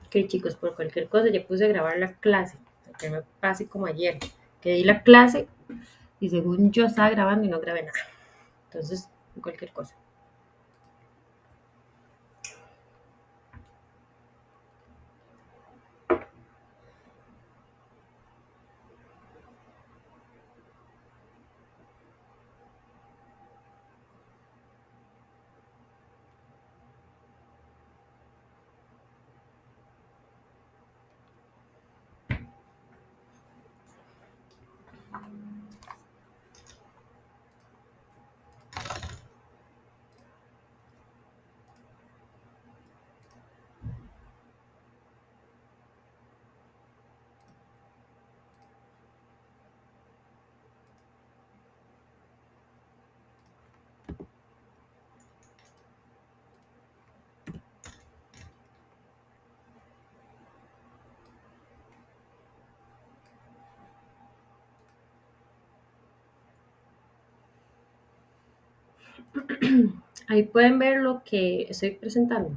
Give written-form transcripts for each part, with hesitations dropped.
Ok, chicos, por cualquier cosa, ya puse a grabar la clase. Que me pase como ayer, que di la clase y según yo estaba grabando y no grabé nada. Entonces, cualquier cosa. Ahí pueden ver lo que estoy presentando.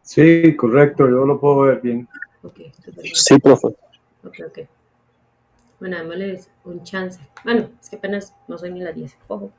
Sí, correcto, yo lo puedo ver bien. Ok, súper bien. Sí, profe. Ok, ok. Bueno, démosles un chance. Bueno, es que apenas no soy ni las 10. Ojo.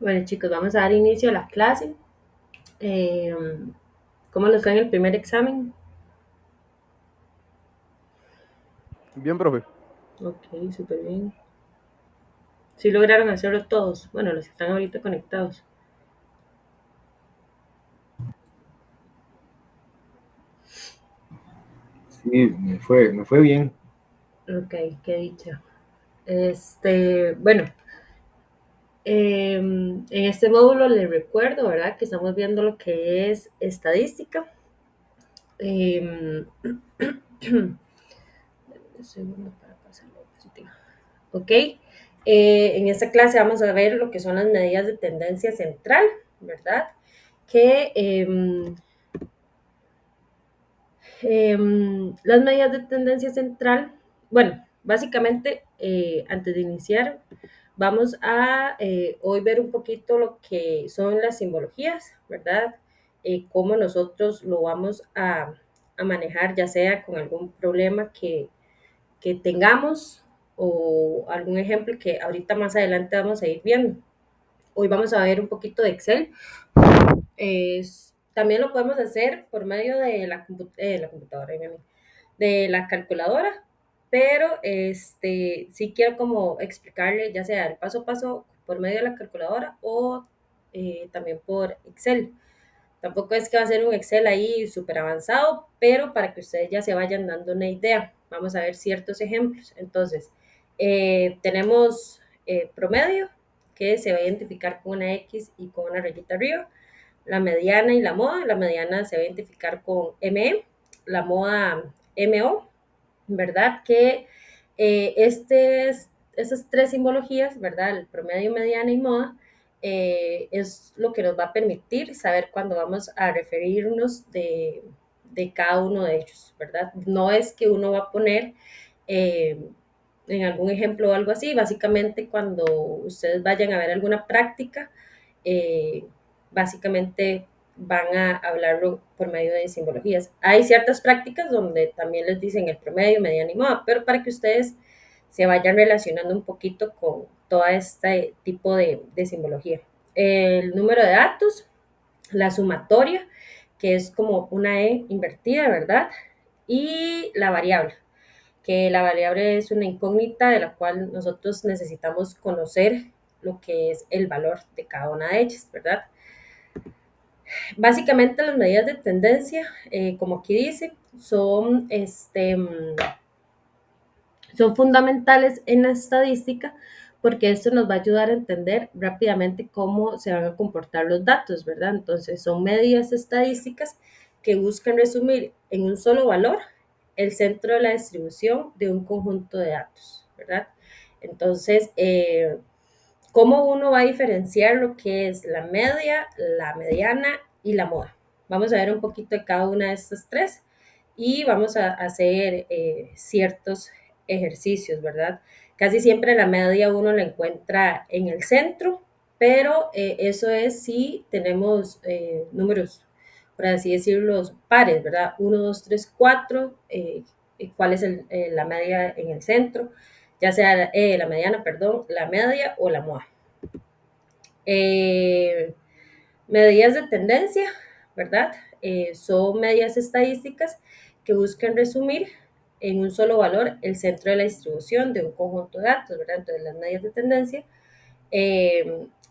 Bueno, chicos, vamos a dar inicio a la clase. Eh, ¿Cómo les fue en el primer examen? Bien, profe. Ok, súper bien. Sí lograron hacerlo todos. Bueno, los que están ahorita conectados. Sí, me fue bien. Ok, qué dicha. Bueno, en este módulo les recuerdo, ¿verdad? Que estamos viendo lo que es estadística. Eh, un segundo para pasar la diapositiva. Ok. En esta clase vamos a ver lo que son las medidas de tendencia central, ¿verdad? Que las medidas de tendencia central, bueno, básicamente, antes de iniciar, vamos a hoy ver un poquito lo que son las simbologías, ¿verdad? Cómo nosotros lo vamos a manejar, ya sea con algún problema que tengamos o algún ejemplo que ahorita más adelante vamos a ir viendo. Hoy vamos a ver un poquito de Excel. También lo podemos hacer por medio de la computadora, de la calculadora, pero sí quiero como explicarle ya sea el paso a paso por medio de la calculadora o también por Excel. Tampoco es que va a ser un Excel ahí súper avanzado, pero para que ustedes ya se vayan dando una idea. Vamos a ver ciertos ejemplos. Entonces, tenemos promedio, que se va a identificar con una X y con una rayita arriba. La mediana y la moda. La mediana se va a identificar con ME, la moda MO, ¿verdad? Que esas tres simbologías, ¿verdad? El promedio, mediana y moda, es lo que nos va a permitir saber cuándo vamos a referirnos de cada uno de ellos, ¿verdad? No es que uno va a poner en algún ejemplo o algo así, básicamente cuando ustedes vayan a ver alguna práctica, eh, básicamente van a hablarlo por medio de simbologías. Hay ciertas prácticas donde también les dicen el promedio, mediana y moda, pero para que ustedes se vayan relacionando un poquito con todo este tipo de simbología. El número de datos, la sumatoria, que es como una E invertida, ¿verdad? Y la variable, que la variable es una incógnita de la cual nosotros necesitamos conocer lo que es el valor de cada una de ellas, ¿verdad? Básicamente las medidas de tendencia, como aquí dice, son Son fundamentales en la estadística porque esto nos va a ayudar a entender rápidamente cómo se van a comportar los datos, ¿verdad? Entonces, son medidas estadísticas que buscan resumir en un solo valor el centro de la distribución de un conjunto de datos, ¿verdad? Entonces, ¿cómo uno va a diferenciar lo que es la media, la mediana y la moda? Vamos a ver un poquito de cada una de estas tres y vamos a hacer ciertos ejercicios, ¿verdad? Casi siempre la media uno la encuentra en el centro, pero eso es si tenemos números, por así decirlo, pares, ¿verdad? 1, 2, 3, 4, ¿cuál es la media en el centro? Ya sea la mediana, perdón, la media o la moda. Medidas de tendencia, ¿verdad? Son medidas estadísticas que buscan resumir en un solo valor el centro de la distribución de un conjunto de datos, ¿verdad? Entonces, las medidas de tendencia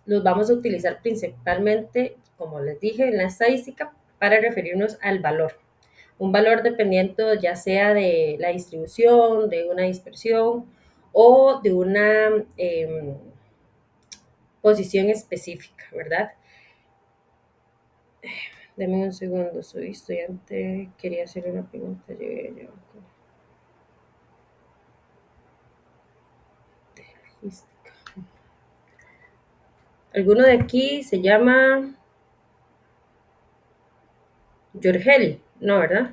los vamos a utilizar principalmente, como les dije, en la estadística para referirnos al valor. Un valor dependiendo ya sea de la distribución, de una dispersión o de una posición específica, ¿verdad? Deme un segundo, soy estudiante, quería hacer una pregunta. ¿Alguno de aquí se llama Yorgeli? No, ¿verdad?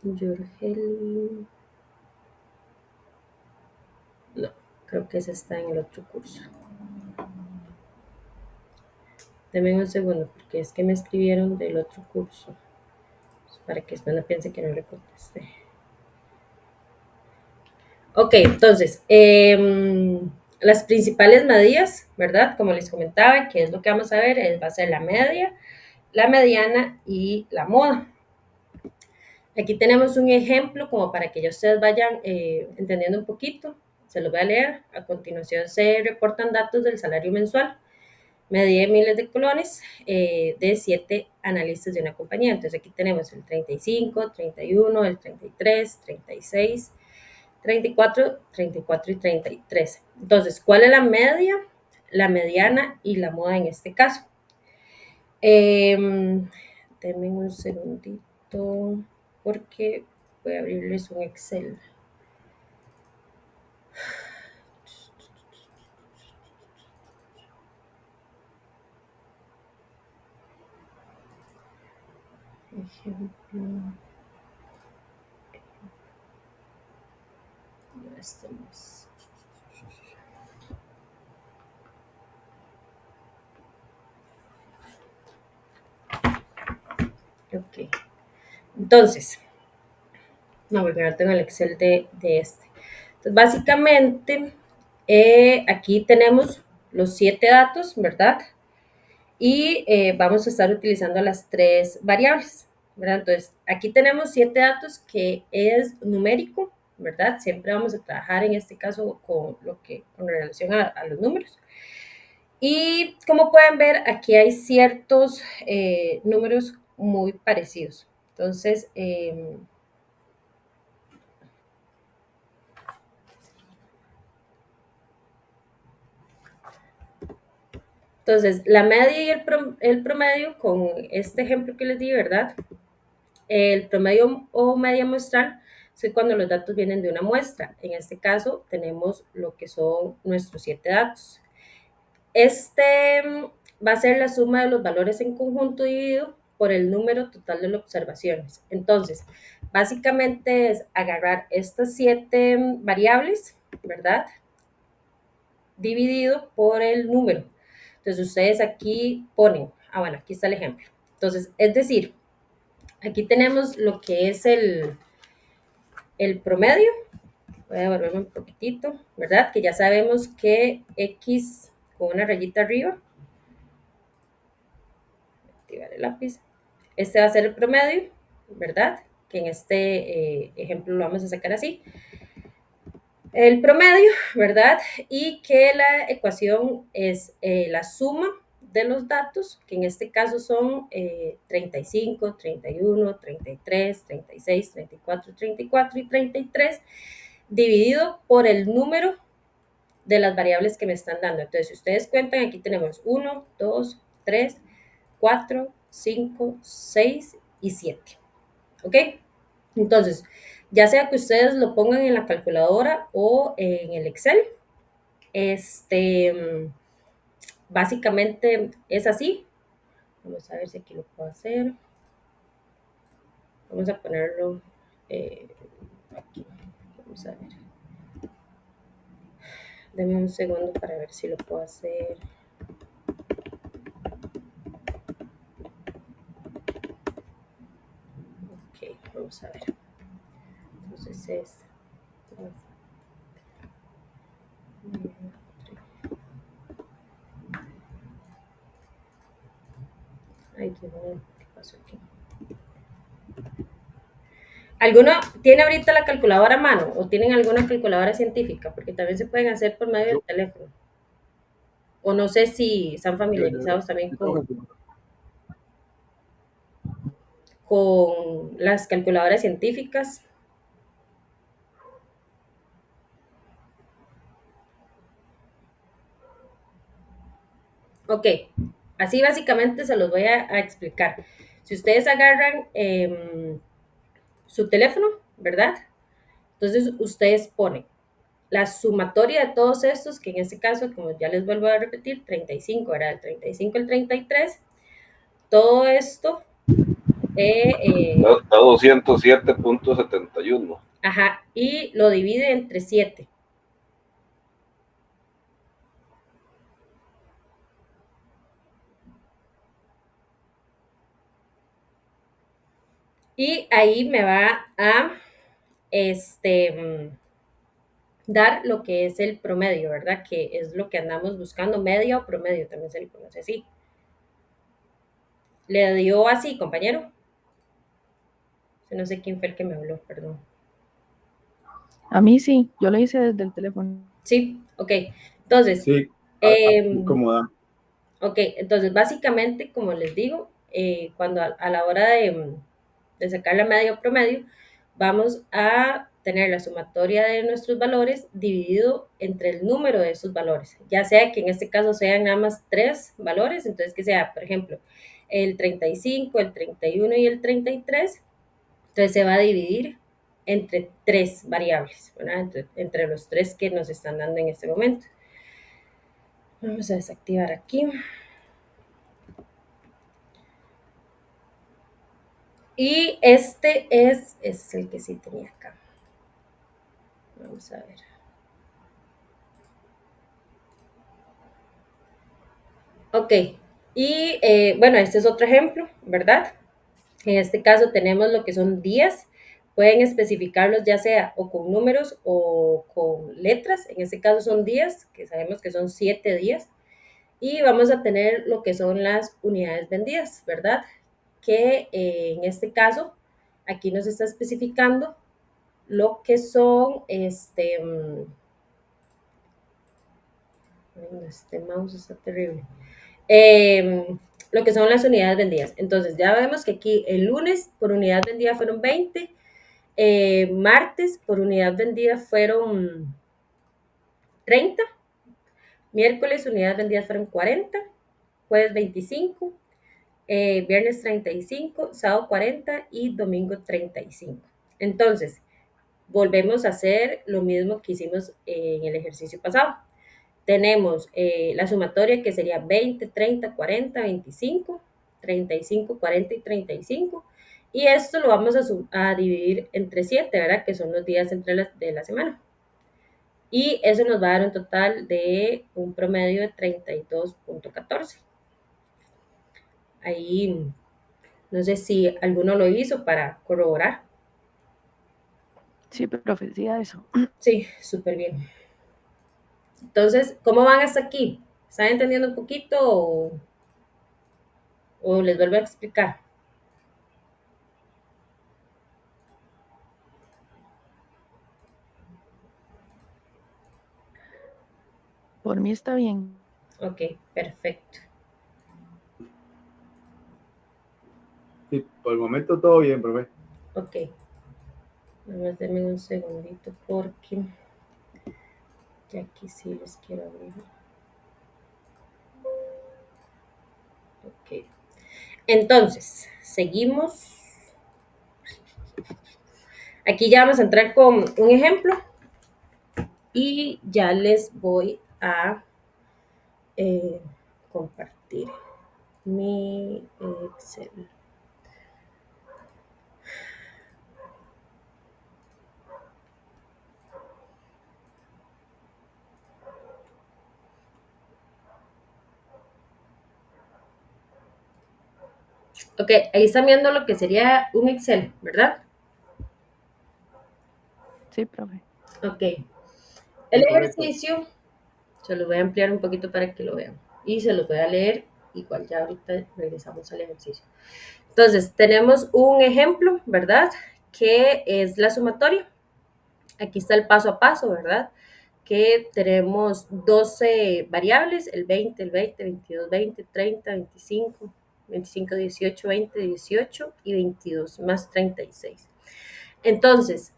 Yorgeli. No, creo que ese está en el otro curso. Deme un segundo, porque es que me escribieron del otro curso. Para que no piense que no le contesté. Ok, entonces, las principales medidas, ¿verdad? Como les comentaba, que es lo que vamos a ver, va a ser la media, la mediana y la moda. Aquí tenemos un ejemplo como para que ya ustedes vayan entendiendo un poquito. Se los voy a leer. A continuación se reportan datos del salario mensual, medida de miles de colones de 7 analistas de una compañía. Entonces aquí tenemos el 35, 31, el 33, 36, 34, 34 y 33. Entonces, ¿cuál es la media, la mediana y la moda en este caso? Denme un segundito porque voy a abrirles un Excel. Ejemplo. Este más. Ok. Entonces, no, porque no tengo el Excel de este. Entonces, básicamente, aquí tenemos los 7 datos, ¿verdad? Y vamos a estar utilizando las 3 variables, ¿verdad? Entonces, aquí tenemos 7 datos que es numérico, ¿verdad? Siempre vamos a trabajar en este caso con relación a los números. Y como pueden ver, aquí hay ciertos números muy parecidos. Entonces, la media y el promedio, con este ejemplo que les di, ¿verdad? El promedio o media muestral es cuando los datos vienen de una muestra. En este caso, tenemos lo que son nuestros 7 datos. Este va a ser la suma de los valores en conjunto dividido por el número total de las observaciones. Entonces, básicamente es agarrar estas 7 variables, ¿verdad? Dividido por el número. Entonces, ustedes aquí ponen, bueno, aquí está el ejemplo. Entonces, es decir, aquí tenemos lo que es el promedio. Voy a devolverme un poquitito, ¿verdad? Que ya sabemos que X con una rayita arriba. Activar el lápiz. Este va a ser el promedio, ¿verdad? Que en este ejemplo lo vamos a sacar así. El promedio, ¿verdad? Y que la ecuación es la suma de los datos, que en este caso son 35, 31, 33, 36, 34, 34 y 33, dividido por el número de las variables que me están dando. Entonces, si ustedes cuentan, aquí tenemos 1, 2, 3, 4, 5, 6 y 7. ¿Ok? Entonces, ya sea que ustedes lo pongan en la calculadora o en el Excel, básicamente es así. Vamos a ver si aquí lo puedo hacer. Vamos a ponerlo aquí. Vamos a ver. Deme un segundo para ver si lo puedo hacer. Ok, vamos a ver. Entonces es... Ay, Dios mío, ¿qué pasó aquí? ¿Alguno tiene ahorita la calculadora a mano o tienen alguna calculadora científica? Porque también se pueden hacer por medio del Yo, teléfono. O no sé si están yo familiarizados también tengo con las calculadoras científicas. Ok, así básicamente se los voy a explicar. Si ustedes agarran su teléfono, ¿verdad? Entonces ustedes ponen la sumatoria de todos estos, que en este caso, como ya les vuelvo a repetir, 35, era el 35, el 33, todo esto, Da 207.71. ajá, y lo divide entre 7. Y ahí me va a dar lo que es el promedio, ¿verdad? Que es lo que andamos buscando, media o promedio, también se le conoce así. ¿Le dio así, compañero? No sé quién fue el que me habló, perdón. A mí sí, yo lo hice desde el teléfono. Sí, ok. Entonces, sí, cómoda. ok, entonces básicamente, como les digo, cuando a la hora de sacar la media o promedio, vamos a tener la sumatoria de nuestros valores dividido entre el número de esos valores, ya sea que en este caso sean nada más 3 valores, entonces que sea, por ejemplo, el 35, el 31 y el 33, entonces se va a dividir entre 3 variables, ¿verdad? Entre los 3 que nos están dando en este momento. Vamos a desactivar aquí. Y este es el que sí tenía acá. Vamos a ver. Ok, y bueno, este es otro ejemplo, ¿verdad? En este caso tenemos lo que son días. Pueden especificarlos ya sea o con números o con letras. En este caso son días, que sabemos que son 7 días. Y vamos a tener lo que son las unidades vendidas, ¿verdad? Que en este caso, aquí nos está especificando lo que son, este mouse está terrible. Lo que son las unidades vendidas. Entonces, ya vemos que aquí el lunes por unidad vendida fueron 20, martes por unidad vendida fueron 30, miércoles unidades vendidas fueron 40, jueves 25, viernes 35, sábado 40 y domingo 35. Entonces, volvemos a hacer lo mismo que hicimos en el ejercicio pasado. Tenemos la sumatoria que sería 20, 30, 40, 25, 35, 40 y 35. Y esto lo vamos a dividir entre 7, ¿verdad? Que son los días de la semana. Y eso nos va a dar un total de un promedio de 32.14. Ahí, no sé si alguno lo hizo para corroborar. Sí, profe, sí, a eso. Sí, súper bien. Entonces, ¿cómo van hasta aquí? ¿Están entendiendo un poquito o les vuelvo a explicar? Por mí está bien. Ok, perfecto. Sí, por el momento todo bien, profe. Ok. Nada denme un segundito porque ya aquí sí les quiero abrir. Ok. Entonces, seguimos. Aquí ya vamos a entrar con un ejemplo y ya les voy a compartir mi Excel. Ok, ahí están viendo lo que sería un Excel, ¿verdad? Sí, profe. Ok. Sí, El correcto. ejercicio, se los voy a ampliar un poquito para que lo vean. Y se los voy a leer, igual ya ahorita regresamos al ejercicio. Entonces, tenemos un ejemplo, ¿verdad? Que es la sumatoria. Aquí está el paso a paso, ¿verdad? Que tenemos 12 variables, el 20, el 20, 22, 20, 30, 25, 25, 18, 20, 18 y 22, más 36. Entonces,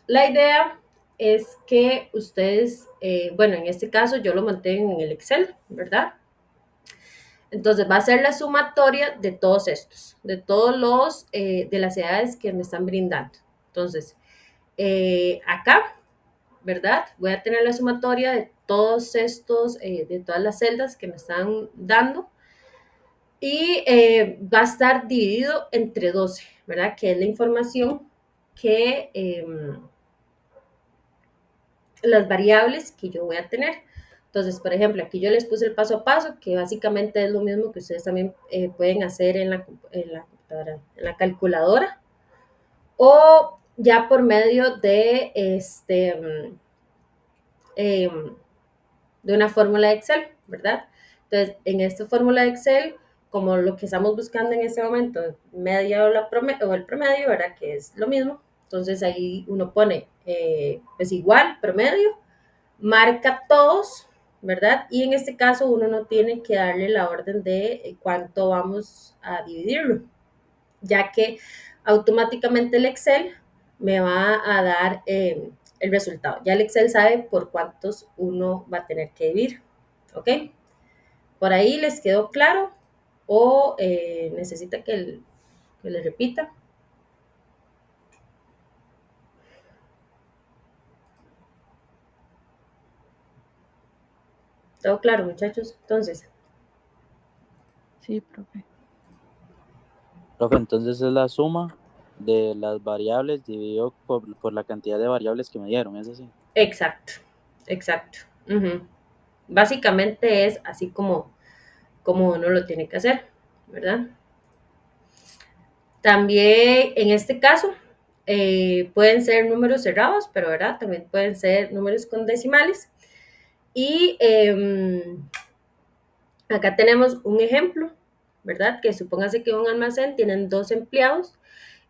la idea es que ustedes, bueno, en este caso yo lo monté en el Excel, ¿verdad? Entonces va a ser la sumatoria de todos estos, de todos los, de las edades que me están brindando. Entonces, acá, ¿verdad? Voy a tener la sumatoria de todos estos, de todas las celdas que me están dando y va a estar dividido entre 12, ¿verdad? Que es la información que, las variables que yo voy a tener. Entonces, por ejemplo, aquí yo les puse el paso a paso, que básicamente es lo mismo que ustedes también pueden hacer en la calculadora o ya por medio de, de una fórmula de Excel, ¿verdad? Entonces, en esta fórmula de Excel, como lo que estamos buscando en este momento, media o el promedio, ¿verdad? Que es lo mismo. Entonces, ahí uno pone, pues igual, promedio, marca todos, ¿verdad? Y en este caso uno no tiene que darle la orden de cuánto vamos a dividirlo, ya que automáticamente el Excel me va a dar el resultado. Ya el Excel sabe por cuántos uno va a tener que dividir, ¿ok? ¿Por ahí les quedó claro o necesita que le repita? ¿Todo claro, muchachos? Entonces, Sí, profe. Profe, entonces es la suma de las variables dividido por la cantidad de variables que me dieron, ¿es así? exacto, exacto. Ujú. Básicamente es así como uno lo tiene que hacer, ¿verdad? También en este caso pueden ser números cerrados, pero ¿verdad? También pueden ser números con decimales. Y acá tenemos un ejemplo, ¿verdad? Que supóngase que un almacén tienen 2 empleados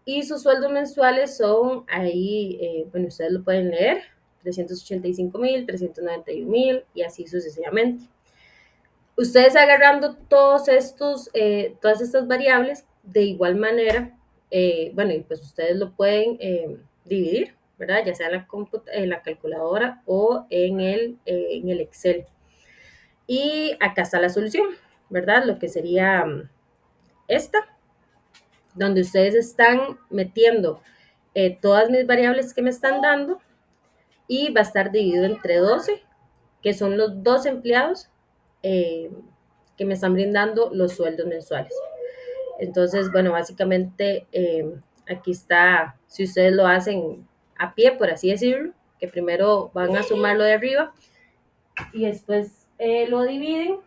y sus sueldos mensuales son ahí, bueno, ustedes lo pueden leer, 385,000, 391,000 y así sucesivamente. Ustedes agarrando todas estas variables, de igual manera, bueno, y pues ustedes lo pueden dividir, ¿verdad? Ya sea en la calculadora o en el Excel. Y acá está la solución, ¿verdad? Lo que sería esta, donde ustedes están metiendo todas mis variables que me están dando y va a estar dividido entre 12, que son los 2 empleados eh, que me están brindando los sueldos mensuales. Entonces, bueno, básicamente aquí está, si ustedes lo hacen a pie, por así decirlo, que primero van a sumar lo de arriba y después lo dividen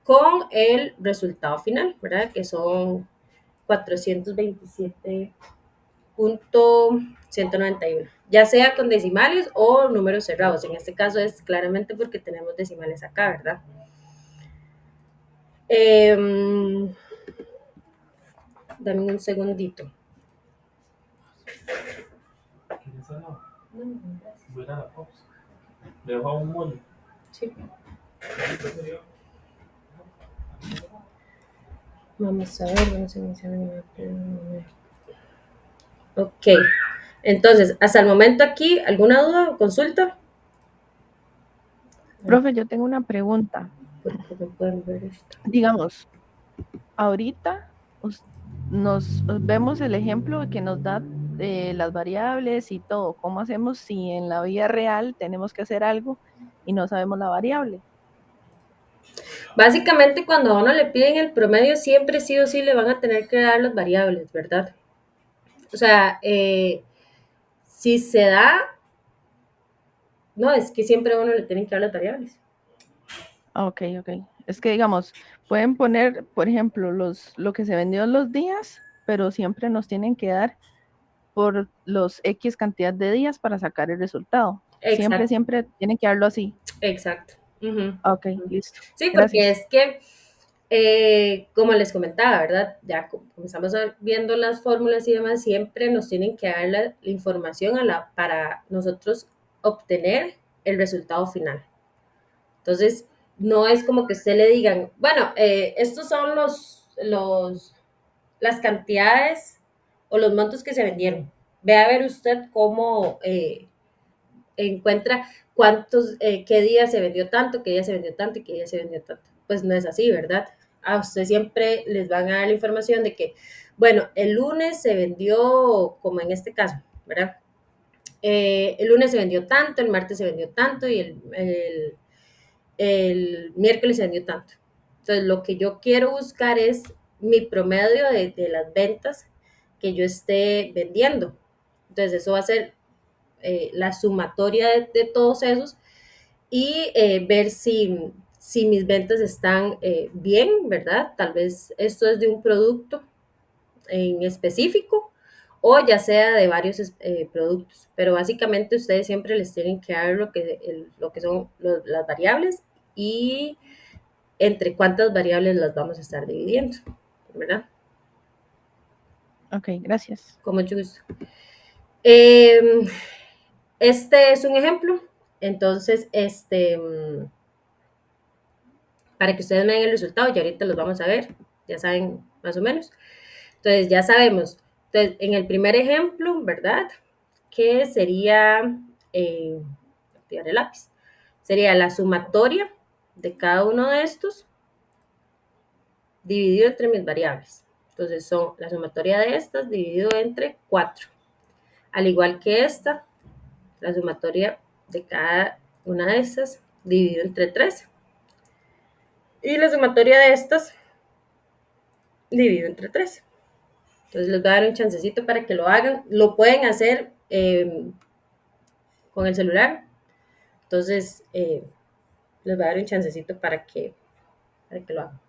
con el resultado final, ¿verdad? Que son 427,191, ya sea con decimales o números cerrados. En este caso es claramente porque tenemos decimales acá, ¿verdad? Dame un segundito. Voy a la pausa. ¿Le dejo un molde? Sí. Vamos a ver, vamos a iniciar. Ok, entonces, hasta el momento aquí, ¿alguna duda o consulta? Profe, yo tengo una pregunta. Porque no pueden ver esto. Digamos, ahorita nos vemos el ejemplo que nos da las variables y todo. ¿Cómo hacemos si en la vida real tenemos que hacer algo y no sabemos la variable? Básicamente, cuando a uno le piden el promedio, siempre sí o sí le van a tener que dar las variables, ¿verdad? O sea, si se da, no, es que siempre a uno le tienen que dar las variables. Ok. Es que, digamos, pueden poner, por ejemplo, lo que se vendió en los días, pero siempre nos tienen que dar por los X cantidad de días para sacar el resultado. Exacto, Siempre tienen que darlo así. exacto. Ujú. Ok, listo. Sí, porque Gracias. es que, como les comentaba, ¿verdad? Ya comenzamos viendo las fórmulas y demás, siempre nos tienen que dar la información para nosotros obtener el resultado final. Entonces, no es como que usted le digan, bueno, estos son las cantidades o los montos que se vendieron. Ve a ver usted cómo encuentra qué día se vendió tanto, qué día se vendió tanto y qué día se vendió tanto. Pues no es así, ¿verdad? A usted siempre les van a dar la información de que, bueno, el lunes se vendió, como en este caso, ¿verdad? El lunes se vendió tanto, el martes se vendió tanto y el miércoles se vendió tanto. Entonces, lo que yo quiero buscar es mi promedio de las ventas que yo esté vendiendo. Entonces, eso va a ser la sumatoria de todos esos y ver si mis ventas están bien, ¿verdad? Tal vez esto es de un producto en específico o ya sea de varios productos, pero básicamente ustedes siempre les tienen que dar lo que son las variables y entre cuántas variables las vamos a estar dividiendo, ¿verdad? Ok, gracias. Con mucho gusto. Este es un ejemplo, entonces, para que ustedes vean el resultado, y ahorita los vamos a ver, ya saben más o menos. Entonces, ya sabemos. Entonces, en el primer ejemplo, ¿verdad? Que sería, activar el lápiz, sería la sumatoria de cada uno de estos dividido entre mis variables. Entonces, son la sumatoria de estas dividido entre 4. Al igual que esta, la sumatoria de cada una de estas dividido entre 3. Y la sumatoria de estas dividido entre 3. Entonces les voy a dar un chancecito para que lo hagan. Lo pueden hacer con el celular. Entonces les voy a dar un chancecito para que lo hagan.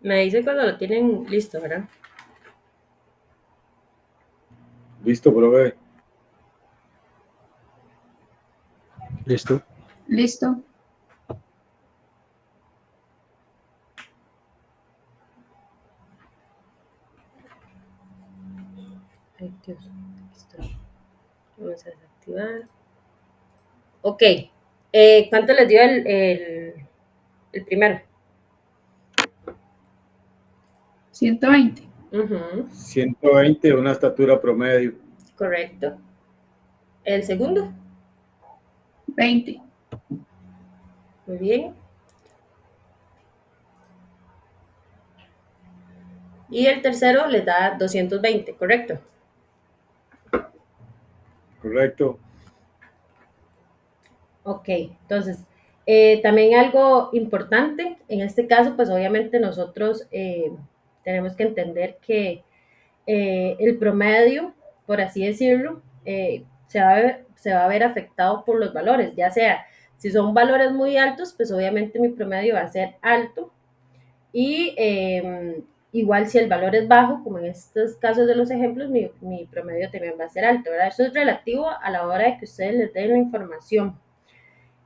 Me dicen cuando lo tienen listo, ¿verdad? Listo, profe. Listo. Listo. Ay, Dios. Vamos a desactivar. Ok. ¿Cuánto les dio el primero? 120. 120, una estatura promedio. Correcto. ¿El segundo? 20. Muy bien. Y el tercero les da 220, ¿correcto? Correcto. Ok, entonces, también algo importante, en este caso, pues obviamente nosotros tenemos que entender que el promedio, por así decirlo, se va a ver afectado por los valores, ya sea, si son valores muy altos, pues obviamente mi promedio va a ser alto, y igual si el valor es bajo, como en estos casos de los ejemplos, mi promedio también va a ser alto, ¿verdad? Eso es relativo a la hora de que ustedes les den la información.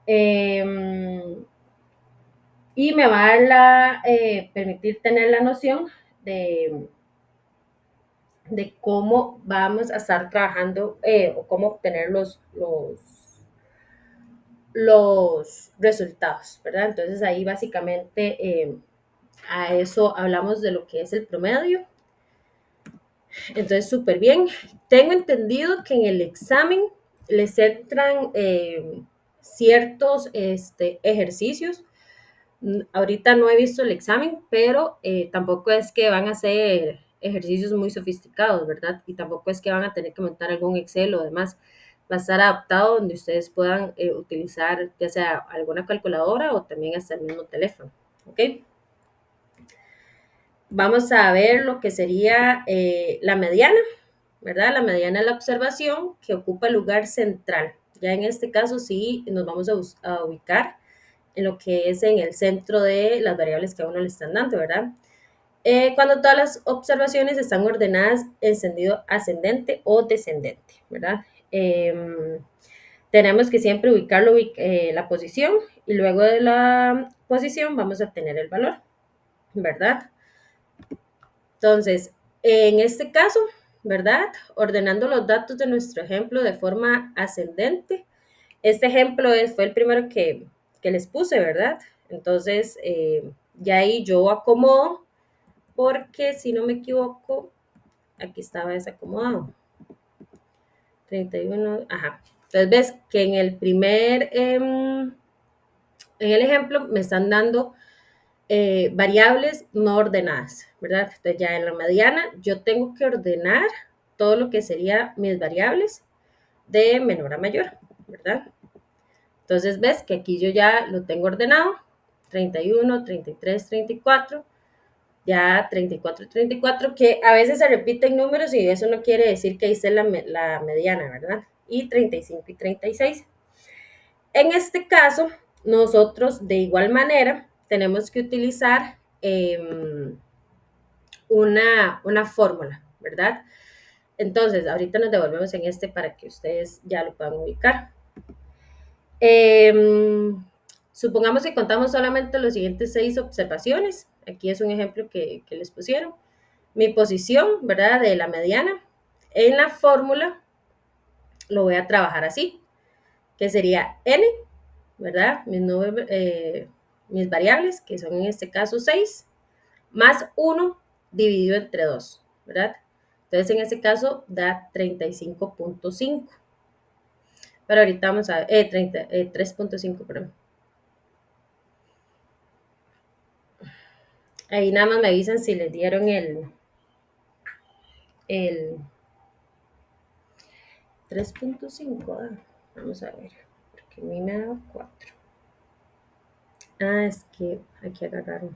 Y me va a permitir tener la noción de cómo vamos a estar trabajando o cómo obtener los resultados, ¿verdad? Entonces ahí básicamente a eso hablamos de lo que es el promedio. Entonces, súper bien. Tengo entendido que en el examen les entran ciertos ejercicios. Ahorita no he visto el examen, pero tampoco es que van a ser ejercicios muy sofisticados, ¿verdad? Y tampoco es que van a tener que montar algún Excel o demás. Va a estar adaptado donde ustedes puedan utilizar ya sea alguna calculadora o también hasta el mismo teléfono, ¿ok? Vamos a ver lo que sería la mediana, ¿verdad? La mediana es la observación que ocupa el lugar central. Ya en este caso sí nos vamos a ubicar en lo que es en el centro de las variables que a uno le están dando, ¿verdad? Cuando todas las observaciones están ordenadas en sentido ascendente o descendente, ¿verdad? Tenemos que siempre ubicarlo la posición y luego de la posición vamos a obtener el valor, ¿verdad? Entonces, en este caso, ¿verdad? Ordenando los datos de nuestro ejemplo de forma ascendente. Este ejemplo fue el primero que les puse, ¿verdad? Entonces, ya ahí yo acomodo, porque si no me equivoco, aquí estaba desacomodado. 31, ajá. Entonces, ves que en el primer, en el ejemplo, me están dando variables no ordenadas, ¿verdad? Entonces ya en la mediana yo tengo que ordenar todo lo que sería mis variables de menor a mayor, ¿verdad? Entonces ves que aquí yo ya lo tengo ordenado, 31, 33, 34, ya 34, 34, que a veces se repiten números y eso no quiere decir que hice la mediana, ¿verdad? Y 35 y 36. En este caso, nosotros de igual manera tenemos que utilizar una fórmula, ¿verdad? Entonces, ahorita nos devolvemos en este para que ustedes ya lo puedan ubicar. Supongamos que contamos solamente los siguientes 6 observaciones. Aquí es un ejemplo que les pusieron. Mi posición, ¿verdad? De la mediana. En la fórmula lo voy a trabajar así, que sería n, ¿verdad? Mis variables, que son en este caso 6, más 1 dividido entre 2, ¿verdad? Entonces, en este caso, da 35.5. Pero ahorita vamos a ver, 3.5, perdón. Ahí nada más me avisan si les dieron el 3.5. Vamos a ver, porque a mí me da 4. Ah, es que aquí agarraron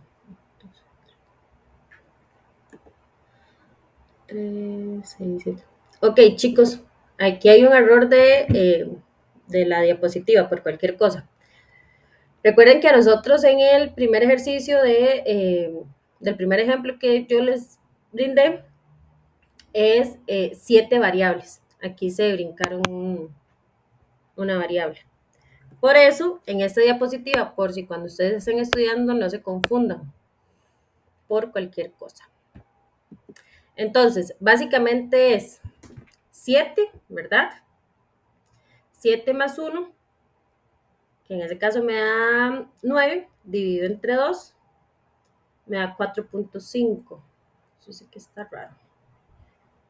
3, 6, 7. Ok, chicos, aquí hay un error de la diapositiva por cualquier cosa. Recuerden que a nosotros en el primer ejercicio del primer ejemplo que yo les brindé es 7 variables. Aquí se brincaron una variable. Por eso, en esta diapositiva, por si cuando ustedes estén estudiando no se confundan por cualquier cosa. Entonces, básicamente es 7, ¿verdad? 7 más 1, que en ese caso me da 9, dividido entre 2, me da 4.5. Eso sí que está raro.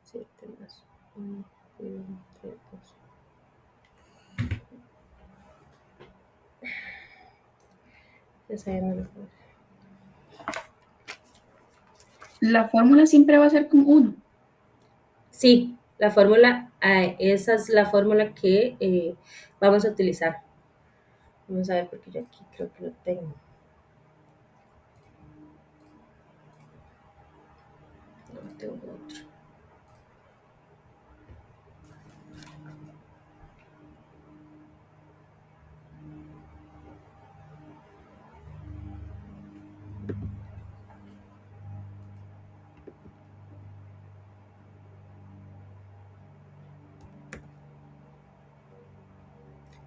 7 más 1, dividido entre 2. Esa ya no lo puedo. La fórmula siempre va a ser con 1. Sí, la fórmula, esa es la fórmula que vamos a utilizar. Vamos a ver, porque yo aquí creo que lo tengo. No, tengo otro.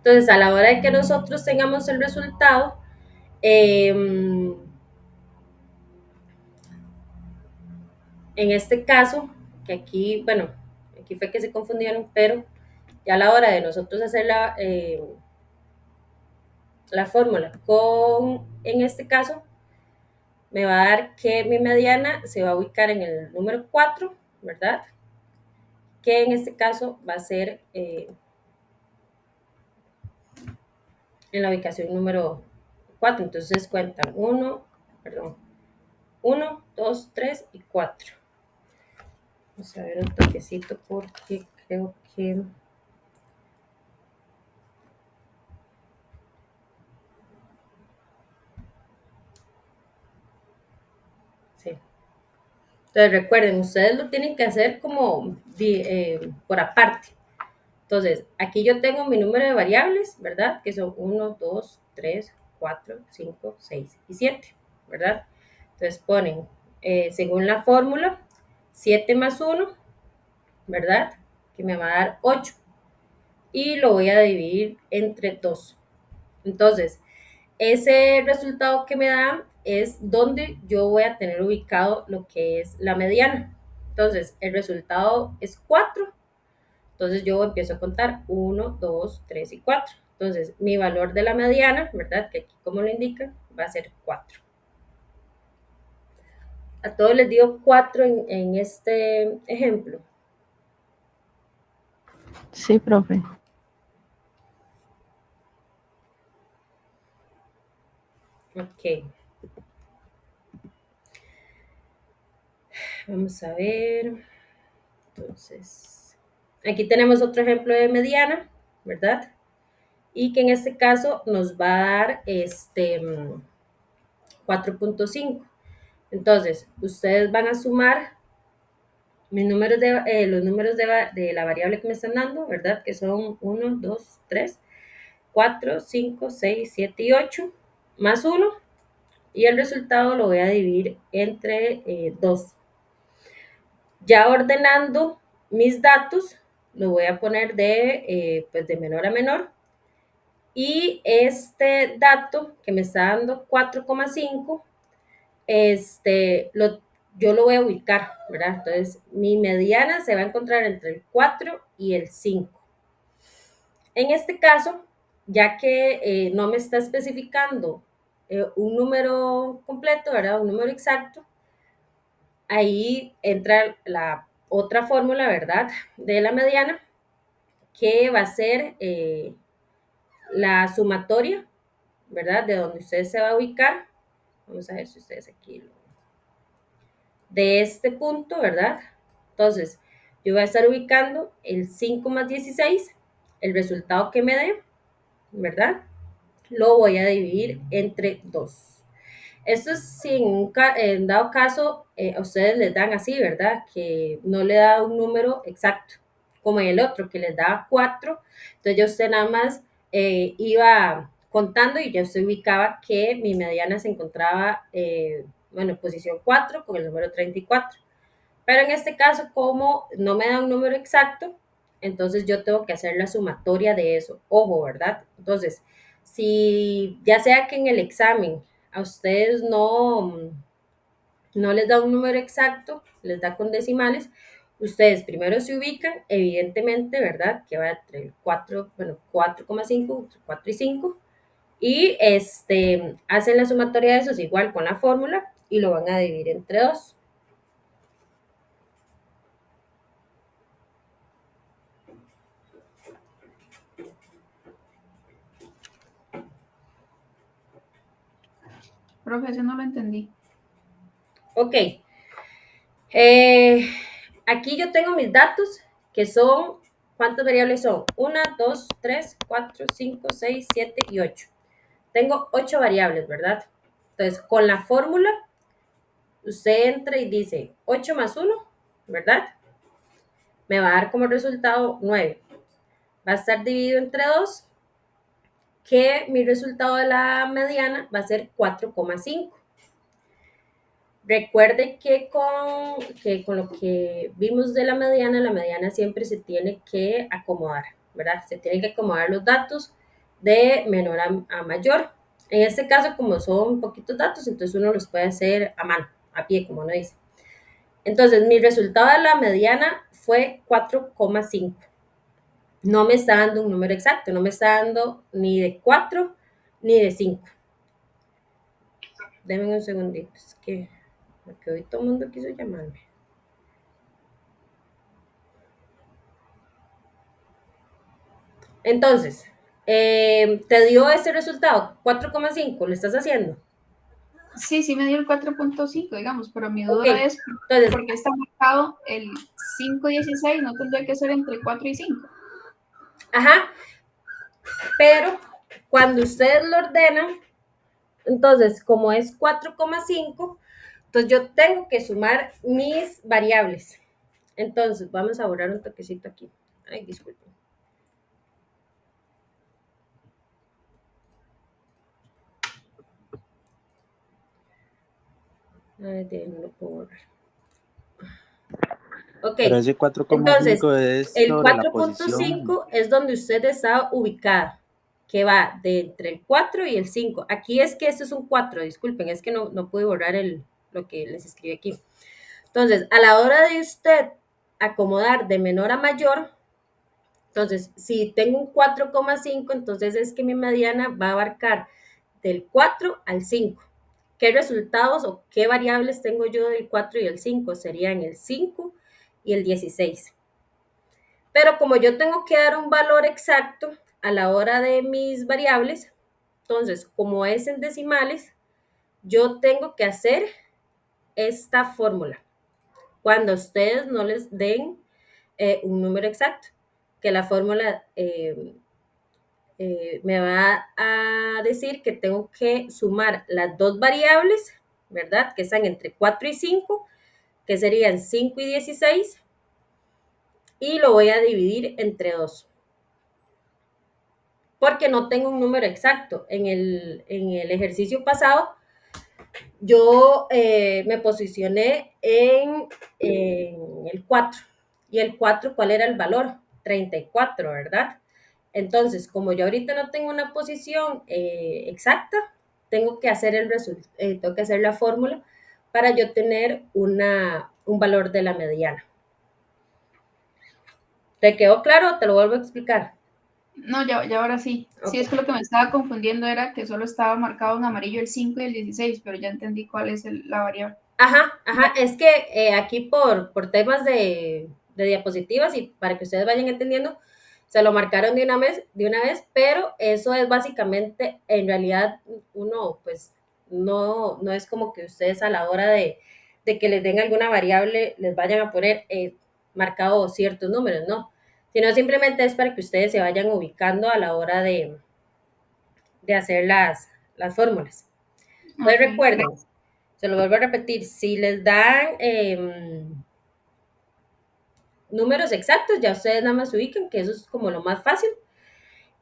Entonces, a la hora de que nosotros tengamos el resultado, en este caso, que aquí, bueno, aquí fue que se confundieron, pero ya a la hora de nosotros hacer la fórmula en este caso, me va a dar que mi mediana se va a ubicar en el número 4, ¿verdad? Que en este caso va a ser en la ubicación número 4. Entonces cuentan 1, 2, 3 y 4. Vamos a ver un toquecito porque creo que... Sí. Entonces recuerden, ustedes lo tienen que hacer como por aparte. Entonces, aquí yo tengo mi número de variables, ¿verdad? Que son 1, 2, 3, 4, 5, 6 y 7, ¿verdad? Entonces ponen, según la fórmula, 7 más 1, ¿verdad? Que me va a dar 8. Y lo voy a dividir entre 2. Entonces, ese resultado que me da es donde yo voy a tener ubicado lo que es la mediana. Entonces, el resultado es 4. Entonces, yo empiezo a contar 1, 2, 3 y 4. Entonces, mi valor de la mediana, ¿verdad? Que aquí como lo indica, va a ser 4. A todos les digo 4 en este ejemplo. Sí, profe. Ok. Vamos a ver. Entonces, aquí tenemos otro ejemplo de mediana, ¿verdad? Y que en este caso nos va a dar 4.5. Entonces, ustedes van a sumar los números de la variable que me están dando, ¿verdad? Que son 1, 2, 3, 4, 5, 6, 7 y 8, más 1. Y el resultado lo voy a dividir entre 2. Ya ordenando mis datos, lo voy a poner pues de menor a menor. Y este dato que me está dando 4,5, yo lo voy a ubicar, ¿verdad? Entonces, mi mediana se va a encontrar entre el 4 y el 5. En este caso, ya que no me está especificando un número completo, ¿verdad? Un número exacto, ahí entra la otra fórmula, ¿verdad? De la mediana, que va a ser la sumatoria, ¿verdad? De donde usted se va a ubicar. Vamos a ver si ustedes aquí de este punto, ¿verdad? Entonces, yo voy a estar ubicando el 5 más 16, el resultado que me dé, ¿verdad? Lo voy a dividir entre 2. Esto es si en dado caso a ustedes les dan así, ¿verdad? Que no le da un número exacto, como en el otro, que les daba 4. Entonces ya usted nada más iba contando y ya usted ubicaba que mi mediana se encontraba, en posición 4 con el número 34. Pero en este caso, como no me da un número exacto, entonces yo tengo que hacer la sumatoria de eso. Ojo, ¿verdad? Entonces, si ya sea que en el examen a ustedes no les da un número exacto, les da con decimales, ustedes primero se ubican, evidentemente, ¿verdad? Que va entre el 4, bueno, 4,5, 4 y 5, y hacen la sumatoria de esos igual con la fórmula y lo van a dividir entre 2. Profe, eso no lo entendí. Ok. Aquí yo tengo mis datos, que son, ¿cuántas variables son? 1, 2, 3, 4, 5, 6, 7 y 8. Tengo 8 variables, ¿verdad? Entonces, con la fórmula, usted entra y dice 8 más 1, ¿verdad? Me va a dar como resultado 9. Va a estar dividido entre 2, que mi resultado de la mediana va a ser 4,5. Recuerde que con lo que vimos de la mediana siempre se tiene que acomodar, ¿verdad? Se tienen que acomodar los datos de menor a mayor. En este caso, como son poquitos datos, entonces uno los puede hacer a mano, a pie, como uno dice. Entonces, mi resultado de la mediana fue 4,5. No me está dando un número exacto, no me está dando ni de 4 ni de 5. Denme un segundito, es que porque hoy todo el mundo quiso llamarme. Entonces, te dio ese resultado, 4,5, ¿lo estás haciendo? Sí, sí me dio el 4.5, digamos, pero mi duda Okay. es Entonces, por qué está marcado el 5,16, no tendría que ser entre 4 y 5. Ajá, pero cuando ustedes lo ordenan, entonces, como es 4,5, entonces yo tengo que sumar mis variables. Entonces, vamos a borrar un toquecito aquí. Ay, disculpen. Ay, no lo puedo borrar. Ok, Pero ese entonces, 4,5 es el sobre la posición. 4.5 es donde usted está ubicada, que va de entre el 4 y el 5. Aquí es que esto es un 4, disculpen, es que no pude borrar lo que les escribí aquí. Entonces, a la hora de usted acomodar de menor a mayor, entonces, si tengo un 4,5, entonces es que mi mediana va a abarcar del 4 al 5. ¿Qué resultados o qué variables tengo yo del 4 y el 5? Serían el 5 y el 16. Pero como yo tengo que dar un valor exacto a la hora de mis variables, entonces, como es en decimales, yo tengo que hacer esta fórmula. Cuando ustedes no les den un número exacto, que la fórmula me va a decir que tengo que sumar las dos variables, ¿verdad? Que están entre 4 y 5, que serían 5 y 16, y lo voy a dividir entre 2. Porque no tengo un número exacto. En el ejercicio pasado, yo me posicioné en el 4. ¿Y el 4 cuál era el valor? 34, ¿verdad? Entonces, como yo ahorita no tengo una posición exacta, tengo que hacer tengo que hacer la fórmula para yo tener un valor de la mediana. ¿Te quedó claro? Te lo vuelvo a explicar. No, ya ahora sí. Okay. Sí, es que lo que me estaba confundiendo era que solo estaba marcado en amarillo el 5 y el 16, pero ya entendí cuál es la variable. Ajá, es que aquí por temas de diapositivas y para que ustedes vayan entendiendo, se lo marcaron de una vez, pero eso es básicamente, en realidad, uno, pues, no es como que ustedes a la hora de que les den alguna variable, les vayan a poner marcado ciertos números, no, sino simplemente es para que ustedes se vayan ubicando a la hora de hacer las fórmulas. Entonces, Okay. recuerden, se lo vuelvo a repetir, si les dan números exactos, ya ustedes nada más se ubican, que eso es como lo más fácil.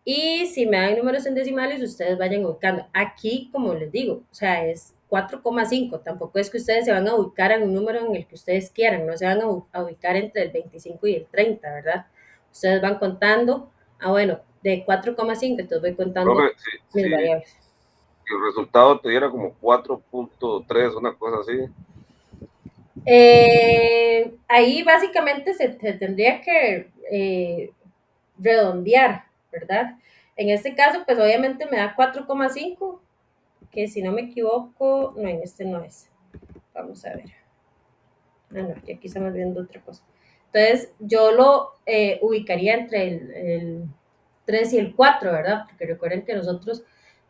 Y si me dan números en decimales, ustedes vayan ubicando. Aquí, como les digo, o sea, es 4,5. Tampoco es que ustedes se van a ubicar en un número en el que ustedes quieran. No se van a ubicar entre el 25 y el 30, ¿verdad? Ustedes van contando, bueno, de 4,5, entonces voy contando mis variables. Si el resultado te diera como 4.3, una cosa así. ahí básicamente se tendría que redondear, ¿verdad? En este caso, pues obviamente me da 4,5, que si no me equivoco, no, en este no es. Vamos a ver. Ah, no, aquí estamos viendo otra cosa. Entonces, yo lo ubicaría entre el 3 y el 4, ¿verdad? Porque recuerden que nosotros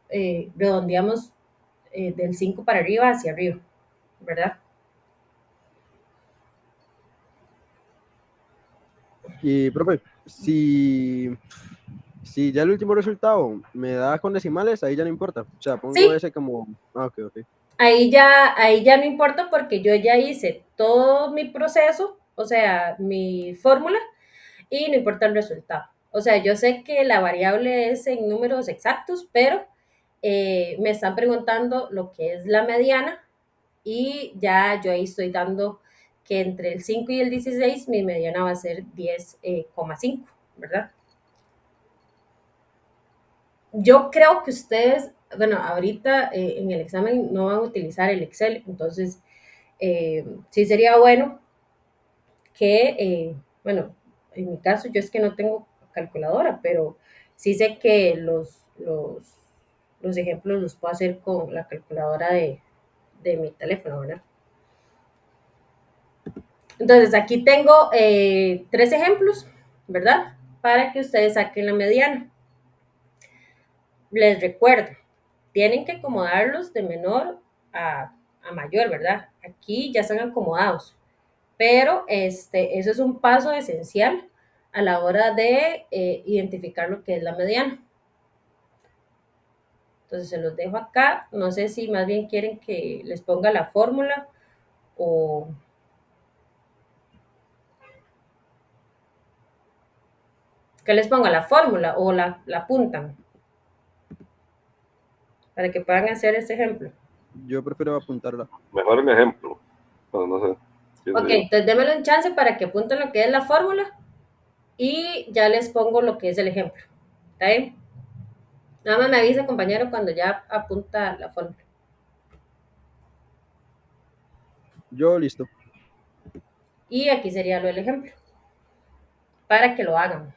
redondeamos del 5 para arriba hacia arriba, ¿verdad? Y, profe, si ya el último resultado me da con decimales, ahí ya no importa. O sea, pongo Sí, ese como... Ah, ok, ok. ahí ya no importa porque yo ya hice todo mi proceso, o sea, mi fórmula, y no importa el resultado. O sea, yo sé que la variable es en números exactos, pero me están preguntando lo que es la mediana y ya yo ahí estoy dando que entre el 5 y el 16 mi mediana va a ser 10,5, ¿verdad? Yo creo que ustedes, bueno, ahorita en el examen no van a utilizar el Excel, entonces sí sería bueno que, bueno, en mi caso yo es que no tengo calculadora, pero sí sé que los ejemplos los puedo hacer con la calculadora de mi teléfono, ¿verdad? Entonces aquí tengo 3 ejemplos, ¿verdad? Para que ustedes saquen la mediana. Les recuerdo, tienen que acomodarlos de menor a mayor, ¿verdad? Aquí ya están acomodados, pero eso es un paso esencial a la hora de identificar lo que es la mediana. Entonces se los dejo acá, no sé si más bien quieren que les ponga la fórmula o que les ponga la fórmula o la apuntan para que puedan hacer ese ejemplo. Yo prefiero apuntarla. Mejor el ejemplo. Pero no sé. Ok, entonces démelo un chance para que apunten lo que es la fórmula y ya les pongo lo que es el ejemplo. ¿Está bien? Nada más me avisa, compañero, cuando ya apunta la fórmula. Yo listo. Y aquí sería lo del ejemplo, para que lo hagan.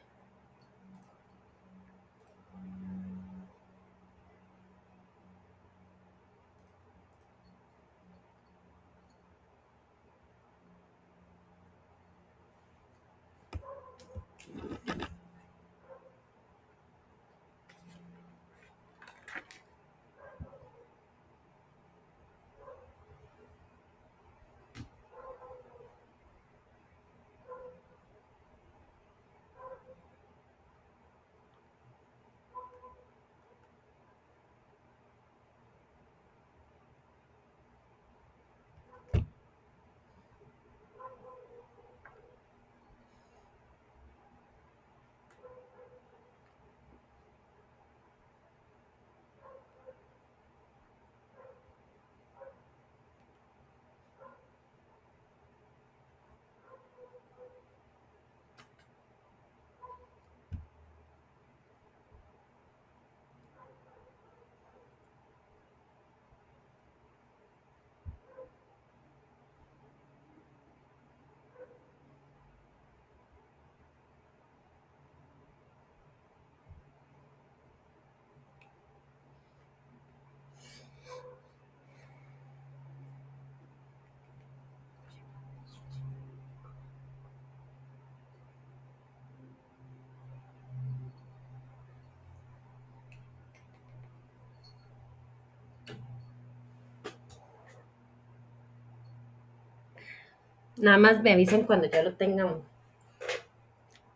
Nada más me avisen cuando ya lo tengan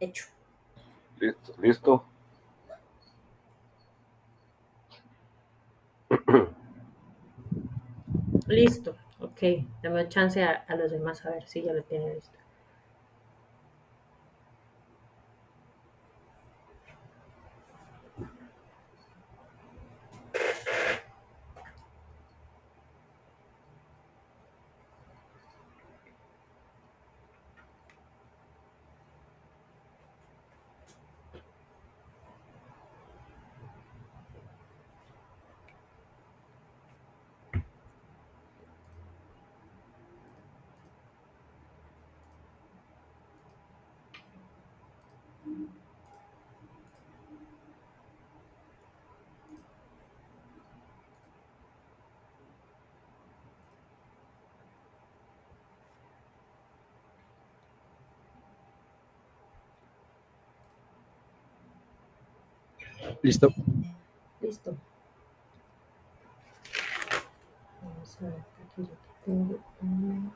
hecho. Listo, listo. Listo. Ok, dame chance a los demás a ver si ya lo tienen listo. Listo. Listo. Vamos a ver, aquí yo tengo una.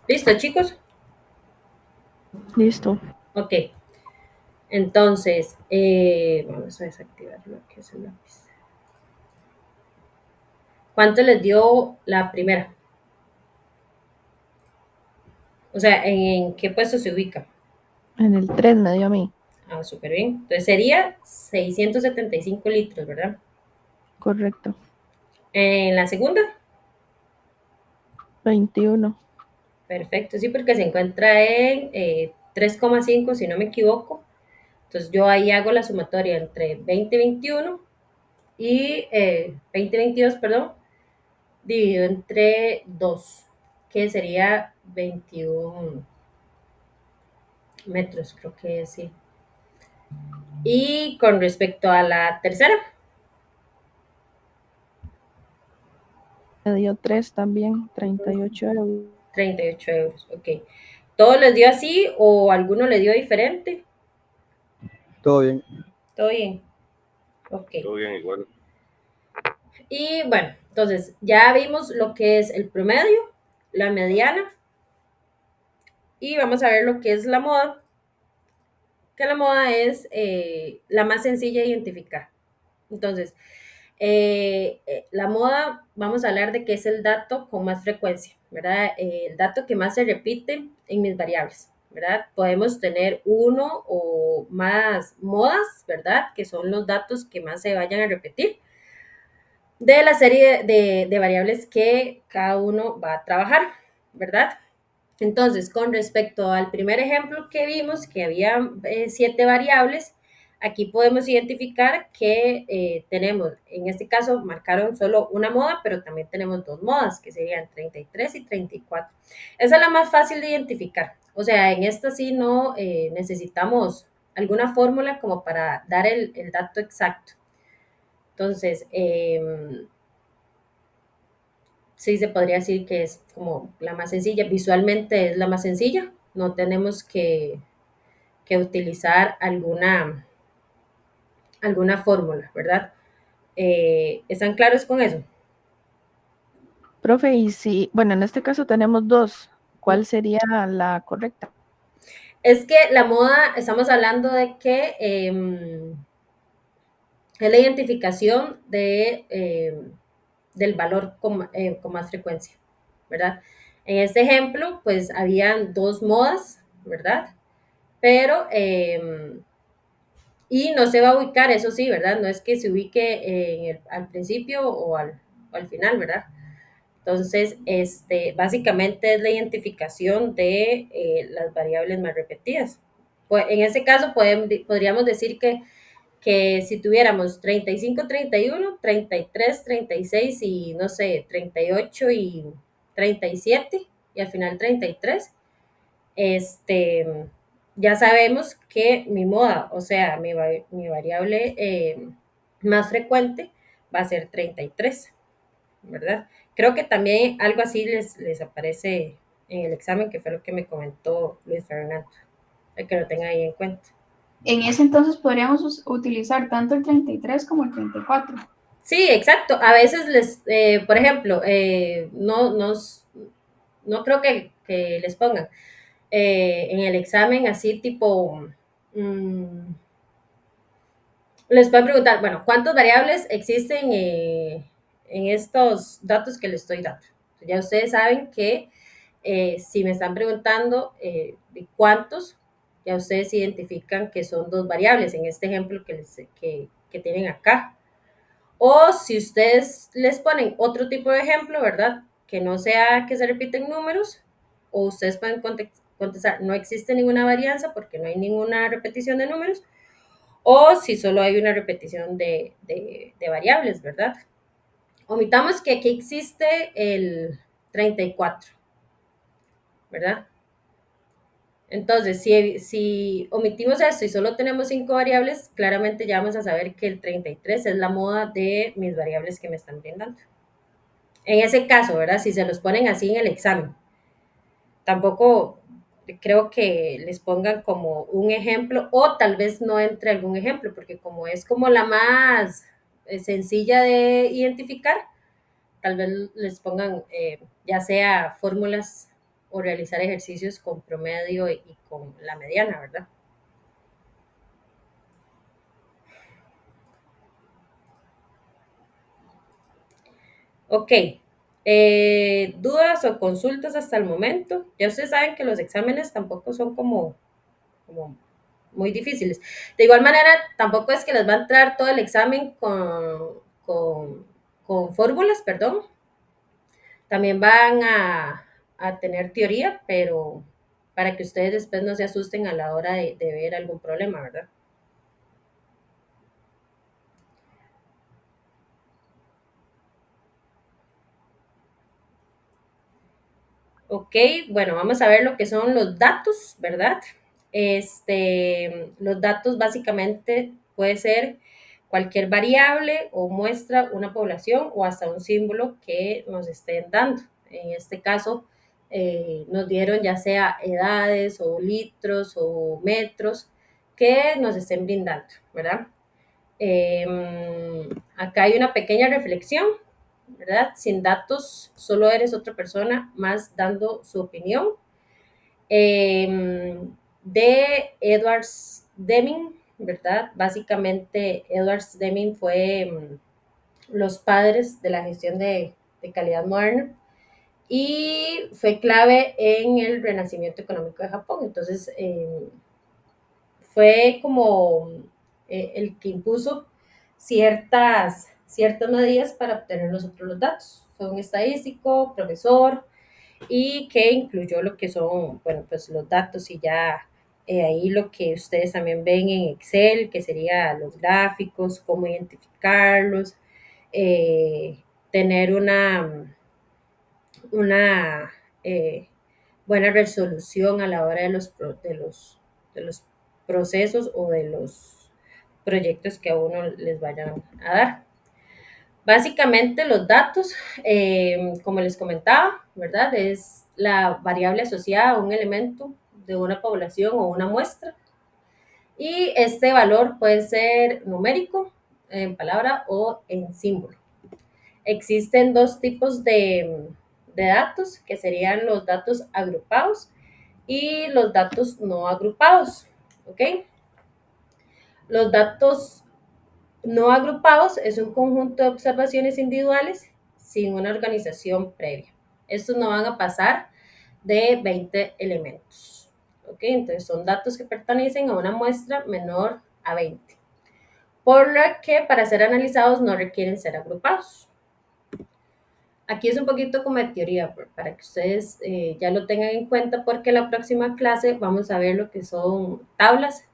¿Listo, chicos? Listo. Ok. Entonces, vamos a desactivar lo que es el lápiz. ¿Cuánto les dio la primera? O sea, ¿en qué puesto se ubica? En el 3 me dio a mí. Ah, súper bien. Entonces sería 675 litros, ¿verdad? Correcto. En la segunda, 21. perfecto, sí, porque se encuentra en 3,5, si no me equivoco. Entonces yo ahí hago la sumatoria entre 2021 y 2022, perdón, dividido entre 2, que sería 21 metros, creo que sí. Y con respecto a la tercera, Me dio 3 también, 38 euros. 38 euros, ok. ¿Todos les dio así o alguno le dio diferente? Todo bien. Todo bien. Ok. Todo bien, igual. Y bueno, entonces ya vimos lo que es el promedio, la mediana, y vamos a ver lo que es la moda, que la moda es la más sencilla de identificar. Entonces, la moda, vamos a hablar de que es el dato con más frecuencia, ¿verdad? El dato que más se repite en mis variables, ¿verdad? Podemos tener uno o más modas, ¿verdad? Que son los datos que más se vayan a repetir de la serie de variables que cada uno va a trabajar, ¿verdad? Entonces, con respecto al primer ejemplo que vimos, que había 7 variables, aquí podemos identificar que tenemos, en este caso, marcaron solo una moda, pero también tenemos 2 modas, que serían 33 y 34. Esa es la más fácil de identificar. O sea, en esta sí no necesitamos alguna fórmula como para dar el dato exacto. Entonces, sí se podría decir que es como la más sencilla. Visualmente es la más sencilla. No tenemos que utilizar alguna fórmula, ¿verdad? ¿Están claros con eso? Profe, y si, bueno, en este caso tenemos 2, ¿cuál sería la correcta? Es que la moda, estamos hablando de que es la identificación del valor con más frecuencia, ¿verdad? En este ejemplo, pues habían 2 modas, ¿verdad? Pero, y no se va a ubicar, eso sí, ¿verdad? No es que se ubique al principio o al final, ¿verdad? Entonces, básicamente es la identificación de las variables más repetidas. Pues, en ese caso, podríamos decir que si tuviéramos 35, 31, 33, 36 y no sé, 38 y 37 y al final 33, ya sabemos que mi moda, o sea, mi variable más frecuente va a ser 33, ¿verdad? Creo que también algo así les aparece en el examen, que fue lo que me comentó Luis Fernando, hay que lo tengan ahí en cuenta. En ese entonces podríamos utilizar tanto el 33 como el 34. Sí, exacto. A veces por ejemplo, no creo que les pongan en el examen así tipo, les pueden preguntar, bueno, ¿cuántas variables existen en estos datos que les estoy dando? Ya ustedes saben que si me están preguntando de cuántos, ya ustedes identifican que son dos variables en este ejemplo que tienen acá. O si ustedes les ponen otro tipo de ejemplo, ¿verdad? Que no sea que se repiten números, o ustedes pueden contestar, no existe ninguna varianza porque no hay ninguna repetición de números, o si solo hay una repetición de variables, ¿verdad? Omitamos que aquí existe el 34, ¿verdad? Entonces, si omitimos esto y solo tenemos 5 variables, claramente ya vamos a saber que el 33 es la moda de mis variables que me están brindando. En ese caso, ¿verdad? Si se los ponen así en el examen, tampoco creo que les pongan como un ejemplo o tal vez no entre algún ejemplo, porque como es como la más sencilla de identificar, tal vez les pongan ya sea fórmulas o realizar ejercicios con promedio y con la mediana, ¿verdad? Ok, dudas o consultas hasta el momento. Ya ustedes saben que los exámenes tampoco son como muy difíciles. De igual manera, tampoco es que les va a entrar todo el examen con fórmulas, perdón. También van a tener teoría, pero para que ustedes después no se asusten a la hora de ver algún problema, ¿verdad? Ok, bueno, vamos a ver lo que son los datos, ¿verdad? Los datos básicamente puede ser cualquier variable o muestra una población o hasta un símbolo que nos estén dando. En este caso, nos dieron ya sea edades o litros o metros que nos estén brindando, ¿verdad? Acá hay una pequeña reflexión, ¿verdad? Sin datos, solo eres otra persona más dando su opinión. De Edwards Deming, ¿verdad? Básicamente, Edwards Deming fue los padres de la gestión de calidad moderna y fue clave en el renacimiento económico de Japón. Entonces, fue como el que impuso ciertas medidas para obtener nosotros los datos. Fue un estadístico, profesor, y que incluyó lo que son, bueno, pues los datos y ya ahí lo que ustedes también ven en Excel, que serían los gráficos, cómo identificarlos, tener una buena resolución a la hora de los procesos o de los proyectos que a uno les vayan a dar. Básicamente los datos, como les comentaba, ¿verdad? Es la variable asociada a un elemento de una población o una muestra. Y este valor puede ser numérico, en palabra o en símbolo. Existen dos tipos de datos, que serían los datos agrupados y los datos no agrupados, ¿ok? Los datos no agrupados es un conjunto de observaciones individuales sin una organización previa. Estos no van a pasar de 20 elementos. ¿Ok? Entonces son datos que pertenecen a una muestra menor a 20. Por lo que para ser analizados no requieren ser agrupados. Aquí es un poquito como de teoría para que ustedes ya lo tengan en cuenta porque en la próxima clase vamos a ver lo que son tablas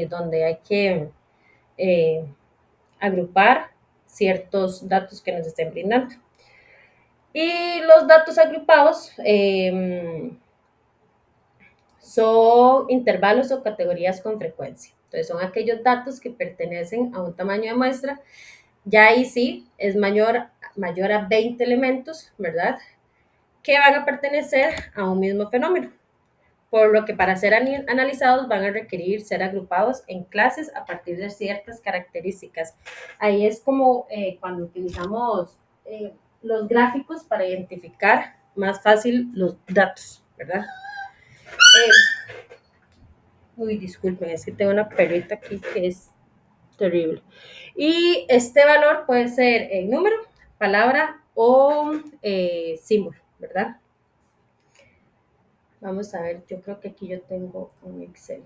donde hay que agrupar ciertos datos que nos estén brindando. Y los datos agrupados son intervalos o categorías con frecuencia. Entonces son aquellos datos que pertenecen a un tamaño de muestra. Ya ahí sí es mayor a 20 elementos, ¿verdad? Que van a pertenecer a un mismo fenómeno. Por lo que para ser analizados van a requerir ser agrupados en clases a partir de ciertas características. Ahí es como cuando utilizamos los gráficos para identificar más fácil los datos, ¿verdad? Disculpen, es que tengo una perrita aquí que es terrible. Y este valor puede ser en número, palabra o símbolo, ¿verdad? Vamos a ver, yo creo que aquí yo tengo un Excel.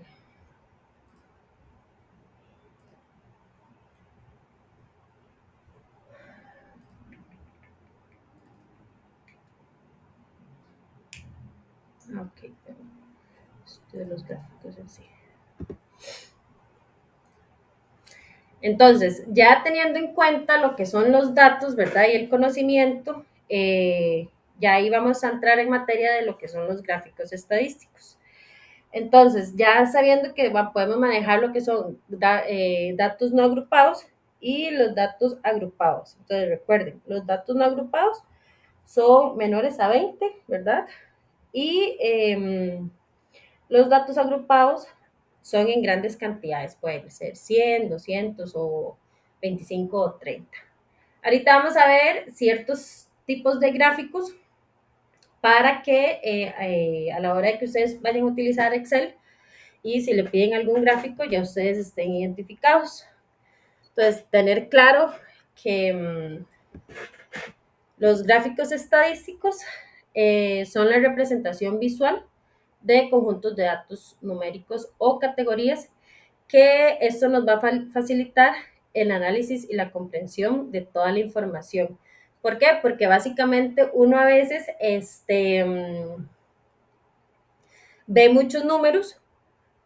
Ok, pero esto de los gráficos en sí. Entonces, ya teniendo en cuenta lo que son los datos, ¿verdad? Y el conocimiento, ya ahí vamos a entrar en materia de lo que son los gráficos estadísticos. Entonces, ya sabiendo que podemos manejar lo que son datos no agrupados y los datos agrupados. Entonces, recuerden, los datos no agrupados son menores a 20, ¿verdad? Y los datos agrupados son en grandes cantidades, pueden ser 100, 200 o 25 o 30. Ahorita vamos a ver ciertos tipos de gráficos para que a la hora de que ustedes vayan a utilizar Excel y si le piden algún gráfico ya ustedes estén identificados. Entonces, tener claro que los gráficos estadísticos son la representación visual de conjuntos de datos numéricos o categorías que esto nos va a facilitar el análisis y la comprensión de toda la información. ¿Por qué? Porque básicamente uno a veces ve muchos números,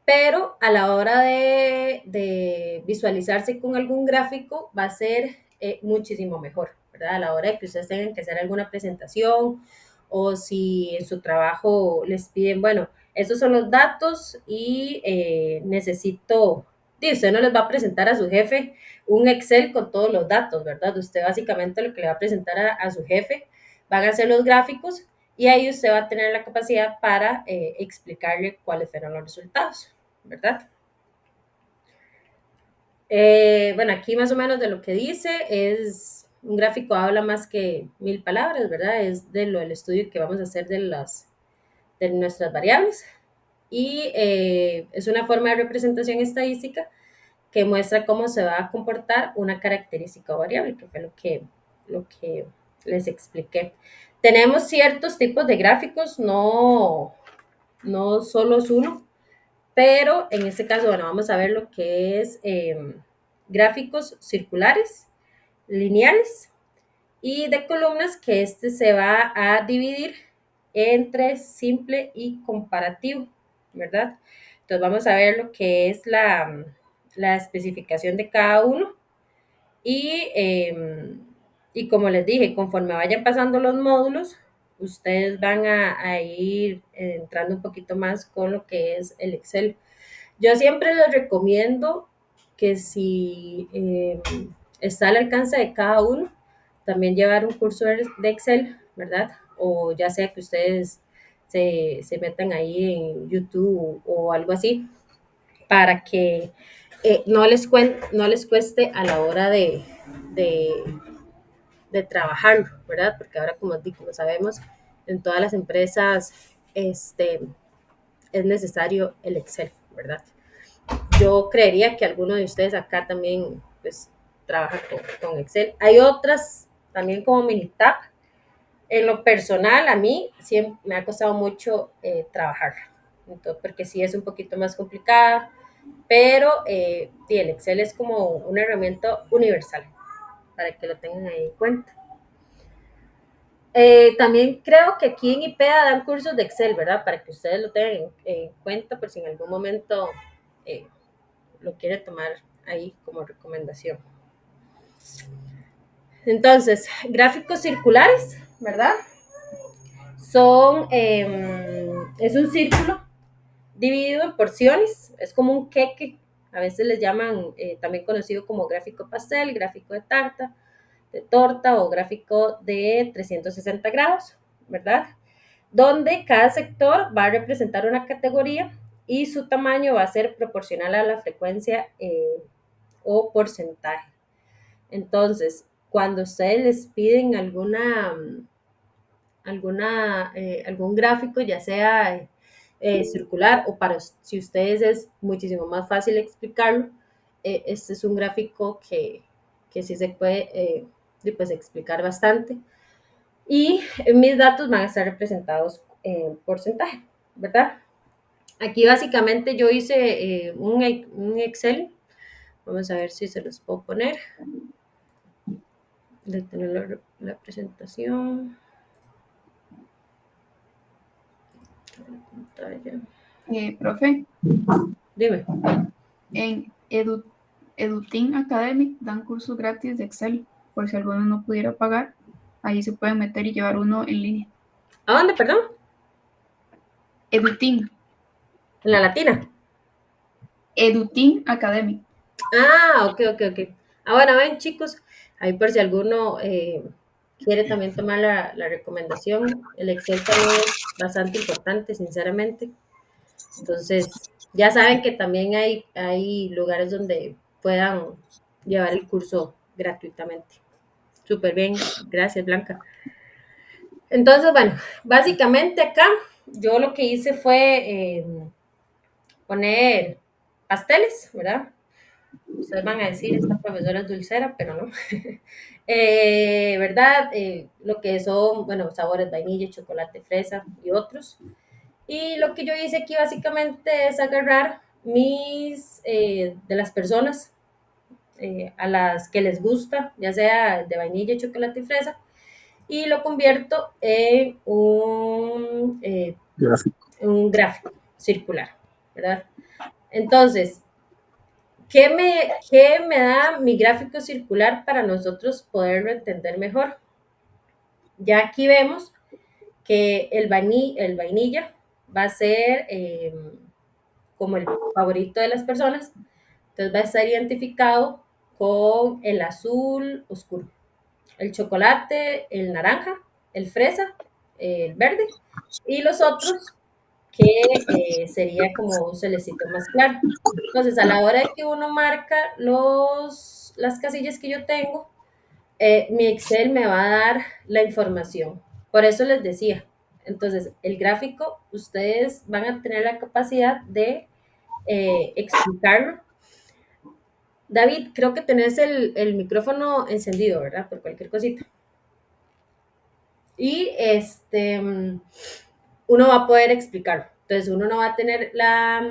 pero a la hora de visualizarse con algún gráfico va a ser muchísimo mejor, ¿verdad? A la hora de que ustedes tengan que hacer alguna presentación o si en su trabajo les piden, bueno, esos son los datos y necesito, usted no les va a presentar a su jefe un Excel con todos los datos, ¿verdad? Usted básicamente lo que le va a presentar a su jefe van a ser los gráficos y ahí usted va a tener la capacidad para explicarle cuáles fueron los resultados, ¿verdad? Bueno, aquí más o menos de lo que dice es, un gráfico habla más que 1000 palabras, ¿verdad? Es del estudio que vamos a hacer de nuestras variables y es una forma de representación estadística que muestra cómo se va a comportar una característica o variable, que fue lo que les expliqué. Tenemos ciertos tipos de gráficos, no solo es uno, pero en este caso, bueno, vamos a ver lo que es gráficos circulares, lineales y de columnas, que se va a dividir entre simple y comparativo, ¿verdad? Entonces vamos a ver lo que es la especificación de cada uno y como les dije, conforme vayan pasando los módulos, ustedes van a ir entrando un poquito más con lo que es el Excel. Yo siempre les recomiendo que si está al alcance de cada uno, también llevar un curso de Excel, ¿verdad? O ya sea que ustedes se metan ahí en YouTube o algo así, para que no les cueste a la hora de trabajarlo, ¿verdad? Porque ahora, como sabemos, en todas las empresas es necesario el Excel, ¿verdad? Yo creería que alguno de ustedes acá también pues trabaja con Excel. Hay otras también como Minitab. En lo personal, a mí siempre me ha costado mucho trabajar, entonces, porque sí es un poquito más complicada, pero el Excel es como una herramienta universal, para que lo tengan ahí en cuenta. También creo que aquí en IPEA dan cursos de Excel, ¿verdad? Para que ustedes lo tengan en cuenta por si en algún momento lo quiere tomar ahí como recomendación. Entonces, gráficos circulares, ¿verdad? Es un círculo dividido en porciones, es como un queque, a veces les llaman también conocido como gráfico pastel, gráfico de torta o gráfico de 360 grados, ¿verdad? Donde cada sector va a representar una categoría y su tamaño va a ser proporcional a la frecuencia o porcentaje. Entonces, cuando ustedes les piden algún gráfico, ya sea circular o para si ustedes es muchísimo más fácil explicarlo, este es un gráfico que sí se puede pues, explicar bastante. Y mis datos van a estar representados en porcentaje, ¿verdad? Aquí básicamente yo hice un Excel. Vamos a ver si se los puedo poner. Detener la presentación. Profe, Dime. en Edutin Academic dan cursos gratis de Excel, por si alguno no pudiera pagar, ahí se pueden meter y llevar uno en línea. ¿A dónde, perdón? Edutin Latina. Edutin Academic. Ah, ok. Bueno, ven chicos, ahí por si alguno quiere también tomar la recomendación, el Excel también es bastante importante, sinceramente. Entonces, ya saben que también hay lugares donde puedan llevar el curso gratuitamente. Súper bien, gracias Blanca. Entonces, bueno, básicamente acá yo lo que hice fue poner pasteles, ¿verdad? Ustedes van a decir, esta profesora es dulcera, pero no. ¿Verdad? Lo que son, bueno, sabores vainilla, chocolate, fresa y otros. Y lo que yo hice aquí básicamente es agarrar de las personas a las que les gusta, ya sea de vainilla, chocolate y fresa, y lo convierto en un gráfico circular, ¿verdad? Entonces, ¿qué me da mi gráfico circular para nosotros poderlo entender mejor? Ya aquí vemos que el vainilla va a ser como el favorito de las personas, entonces va a estar identificado con el azul oscuro, el chocolate, el naranja, el fresa, el verde, y los otros que sería como un celestito más claro. Entonces, a la hora de que uno marca las casillas que yo tengo, mi Excel me va a dar la información. Por eso les decía, entonces, el gráfico, ustedes van a tener la capacidad de explicarlo. David, creo que tenés el micrófono encendido, ¿verdad? Por cualquier cosita. Y uno va a poder explicarlo. Entonces, uno no va a tener la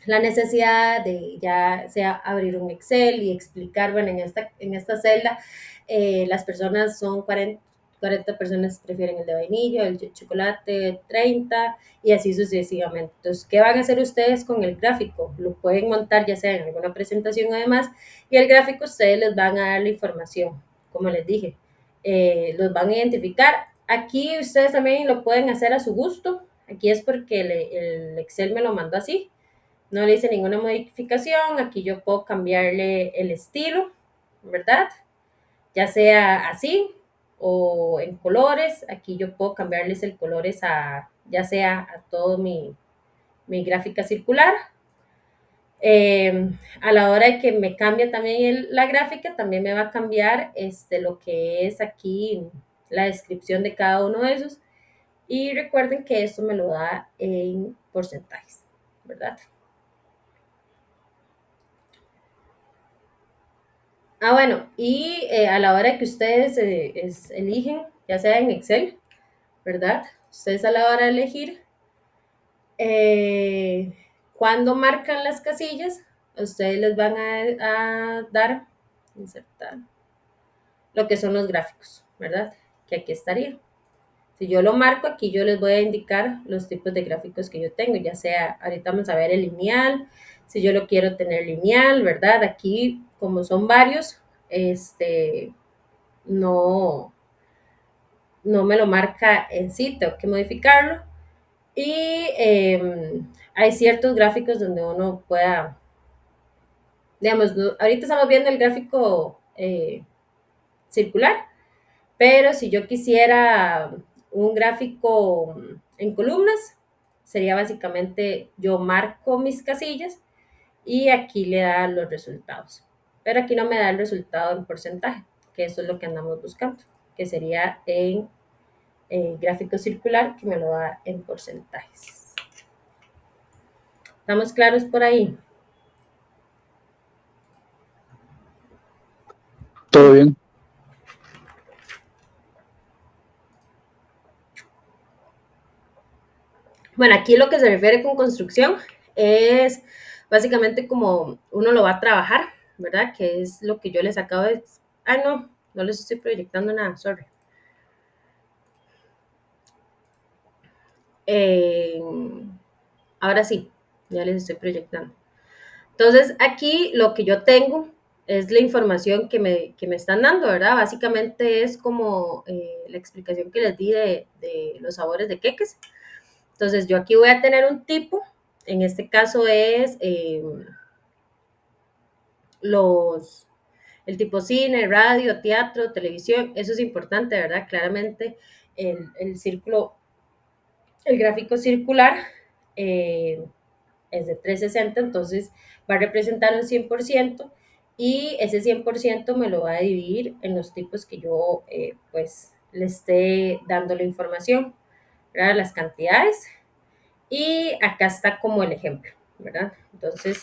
necesidad de ya sea abrir un Excel y explicar, bueno, en esta celda las personas son 40 personas prefieren el de vainilla, el de chocolate 30 y así sucesivamente. Entonces, ¿qué van a hacer ustedes con el gráfico? Lo pueden montar ya sea en alguna presentación o demás y el gráfico ustedes les van a dar la información, como les dije, los van a identificar. Aquí ustedes también lo pueden hacer a su gusto. Aquí es porque el Excel me lo mandó así. No le hice ninguna modificación. Aquí yo puedo cambiarle el estilo, ¿verdad? Ya sea así o en colores. Aquí yo puedo cambiarles el colores ya sea a todo mi gráfica circular. A la hora de que me cambie también la gráfica, también me va a cambiar lo que es aquí la descripción de cada uno de esos. Y recuerden que esto me lo da en porcentajes, ¿verdad? Bueno, y a la hora que ustedes eligen, ya sea en Excel, ¿verdad? Ustedes a la hora de elegir, cuando marcan las casillas, ustedes les van a dar, insertar, lo que son los gráficos, ¿verdad? Que aquí estaría. Si yo lo marco, aquí yo les voy a indicar los tipos de gráficos que yo tengo, ya sea, ahorita vamos a ver el lineal, si yo lo quiero tener lineal, ¿verdad? Aquí, como son varios, no me lo marca en sí, tengo que modificarlo. Y hay ciertos gráficos donde uno pueda, digamos, ahorita estamos viendo el gráfico circular, pero si yo quisiera un gráfico en columnas, sería básicamente yo marco mis casillas y aquí le da los resultados. Pero aquí no me da el resultado en porcentaje, que eso es lo que andamos buscando, que sería en gráfico circular, que me lo da en porcentajes. ¿Estamos claros por ahí? Todo bien. Bueno, aquí lo que se refiere con construcción es básicamente como uno lo va a trabajar, ¿verdad? Que es lo que yo les acabo de... no les estoy proyectando nada, sorry. Ahora sí, ya les estoy proyectando. Entonces, aquí lo que yo tengo es la información que me están dando, ¿verdad? Básicamente es como la explicación que les di de los sabores de queques. Entonces, yo aquí voy a tener un tipo, en este caso es el tipo cine, radio, teatro, televisión, eso es importante, ¿verdad? Claramente el círculo, el gráfico circular es de 360, entonces va a representar un 100% y ese 100% me lo va a dividir en los tipos que yo pues le esté dando la información, ¿verdad? Las cantidades y acá está como el ejemplo, ¿verdad? Entonces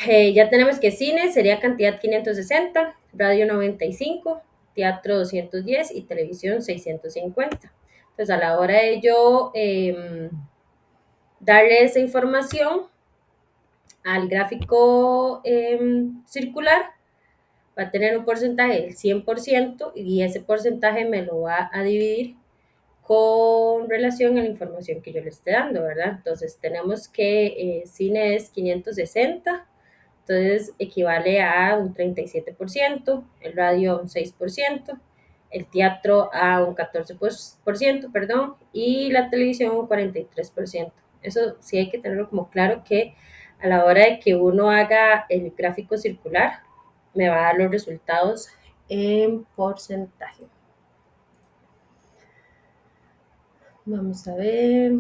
ya tenemos que cine sería cantidad 560, radio 95, teatro 210 y televisión 650. Entonces a la hora de yo darle esa información al gráfico circular, va a tener un porcentaje del 100% y ese porcentaje me lo va a dividir con relación a la información que yo le esté dando, ¿verdad? Entonces tenemos que cine es 560, entonces equivale a un 37%, el radio a un 6%, el teatro a un 14%, perdón, y la televisión un 43%. Eso sí hay que tenerlo como claro que a la hora de que uno haga el gráfico circular, me va a dar los resultados en porcentaje. Vamos a ver.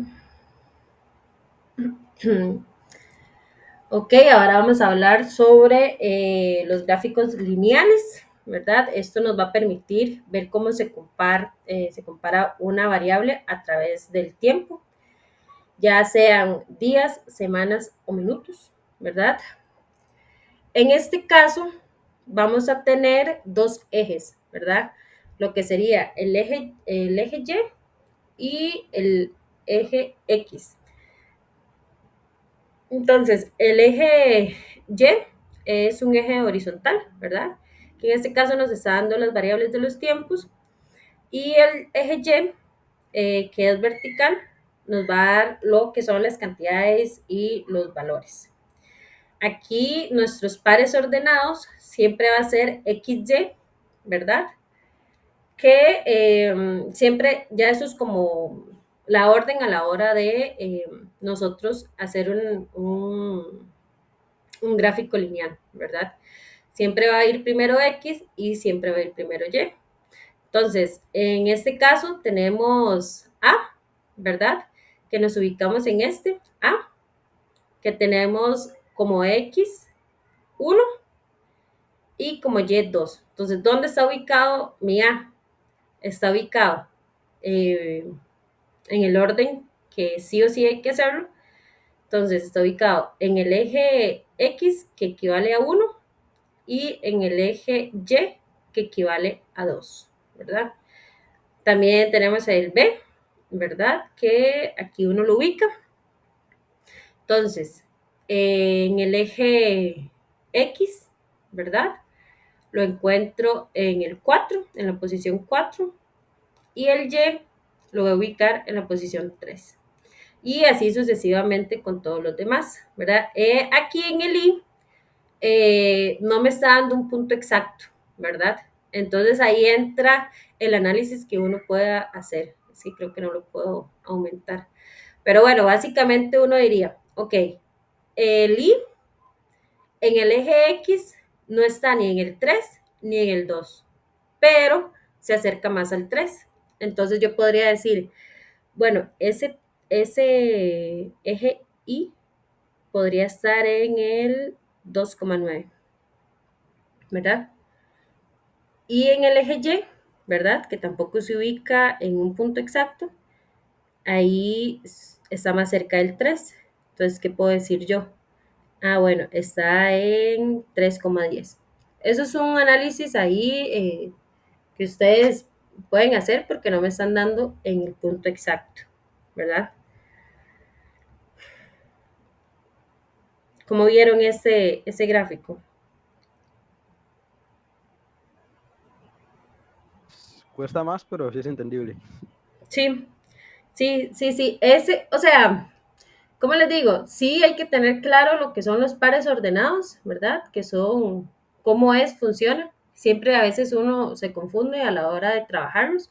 Ok, ahora vamos a hablar sobre los gráficos lineales, ¿verdad? Esto nos va a permitir ver cómo se compara una variable a través del tiempo, ya sean días, semanas o minutos, ¿verdad? En este caso, vamos a tener dos ejes, ¿verdad? Lo que sería el eje Y y el eje X. Entonces, el eje Y es un eje horizontal, ¿verdad? Que en este caso nos está dando las variables de los tiempos. Y el eje Y, que es vertical, nos va a dar lo que son las cantidades y los valores. Aquí nuestros pares ordenados siempre va a ser XY, ¿verdad? Que siempre ya eso es como la orden a la hora de nosotros hacer un gráfico lineal, ¿verdad? Siempre va a ir primero X y siempre va a ir primero Y. Entonces, en este caso tenemos A, ¿verdad? Que nos ubicamos en este A, que tenemos como X1 y como Y2. Entonces, ¿dónde está ubicado mi A? Está ubicado en el orden que sí o sí hay que hacerlo. Entonces, está ubicado en el eje X, que equivale a 1, y en el eje Y, que equivale a 2, ¿verdad? También tenemos el B, ¿verdad? Que aquí uno lo ubica. Entonces, en el eje X, ¿verdad? Lo encuentro en el 4, en la posición 4, y el Y lo voy a ubicar en la posición 3. Y así sucesivamente con todos los demás, ¿verdad? Aquí en el I no me está dando un punto exacto, ¿verdad? Entonces ahí entra el análisis que uno pueda hacer. Sí, creo que no lo puedo aumentar. Pero bueno, básicamente uno diría, ok, el I en el eje X no está ni en el 3 ni en el 2, pero se acerca más al 3. Entonces yo podría decir, bueno, ese eje Y podría estar en el 2,9, ¿verdad? Y en el eje Y, ¿verdad? Que tampoco se ubica en un punto exacto, ahí está más cerca del 3. Entonces, ¿qué puedo decir yo? Ah, bueno, está en 3,10. Eso es un análisis ahí que ustedes pueden hacer porque no me están dando en el punto exacto, ¿verdad? ¿Cómo vieron ese gráfico? Cuesta más, pero sí es entendible. Sí, Sí, sí, sí. Ese, o sea, ¿cómo les digo? Sí hay que tener claro lo que son los pares ordenados, ¿verdad? Que son, cómo es, funciona. Siempre a veces uno se confunde a la hora de trabajarlos,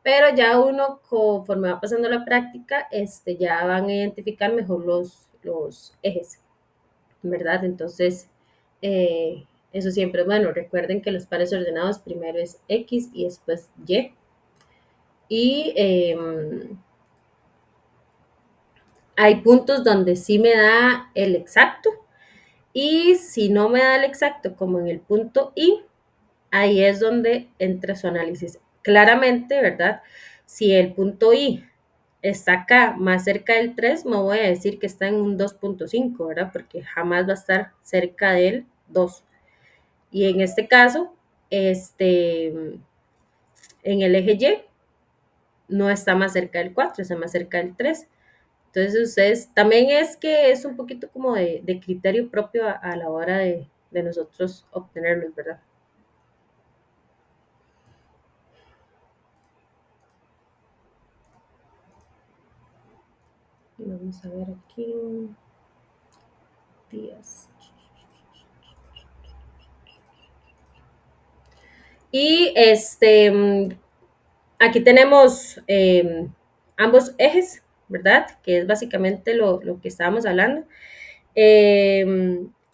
pero ya uno conforme va pasando la práctica, ya van a identificar mejor los ejes, ¿verdad? Entonces, eso siempre es bueno. Recuerden que los pares ordenados primero es X y después Y. Y hay puntos donde sí me da el exacto. Y si no me da el exacto, como en el punto I, ahí es donde entra su análisis. Claramente, ¿verdad? Si el punto I está acá más cerca del 3, no voy a decir que está en un 2.5, ¿verdad? Porque jamás va a estar cerca del 2. Y en este caso, en el eje Y, no está más cerca del 4, está más cerca del 3. Entonces, ustedes, también es que es un poquito como de criterio propio a la hora de nosotros obtenerlos, ¿verdad? Vamos a ver aquí. Días. Y aquí tenemos ambos ejes, ¿verdad? Que es básicamente lo que estábamos hablando.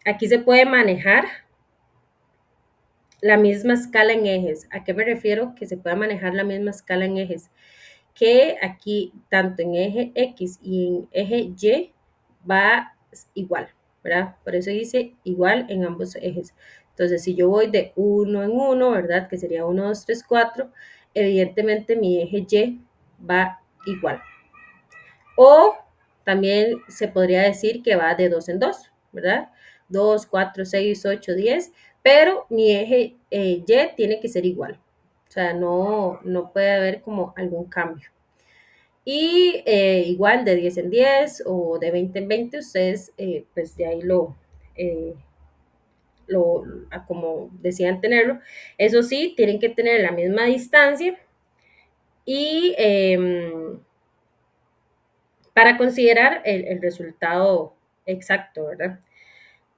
Aquí se puede manejar la misma escala en ejes. ¿A qué me refiero? Que se puede manejar la misma escala en ejes. Que aquí, tanto en eje X y en eje Y, va igual, ¿verdad? Por eso dice igual en ambos ejes. Entonces, si yo voy de 1 en 1, ¿verdad? Que sería 1, 2, 3, 4, evidentemente mi eje Y va igual. O también se podría decir que va de 2 en 2, ¿verdad? 2, 4, 6, 8, 10, pero mi eje Y tiene que ser igual. O sea, no puede haber como algún cambio. Y igual de 10 en 10 o de 20 en 20, ustedes pues de ahí como decían tenerlo. Eso sí, tienen que tener la misma distancia y para considerar el resultado exacto, ¿verdad?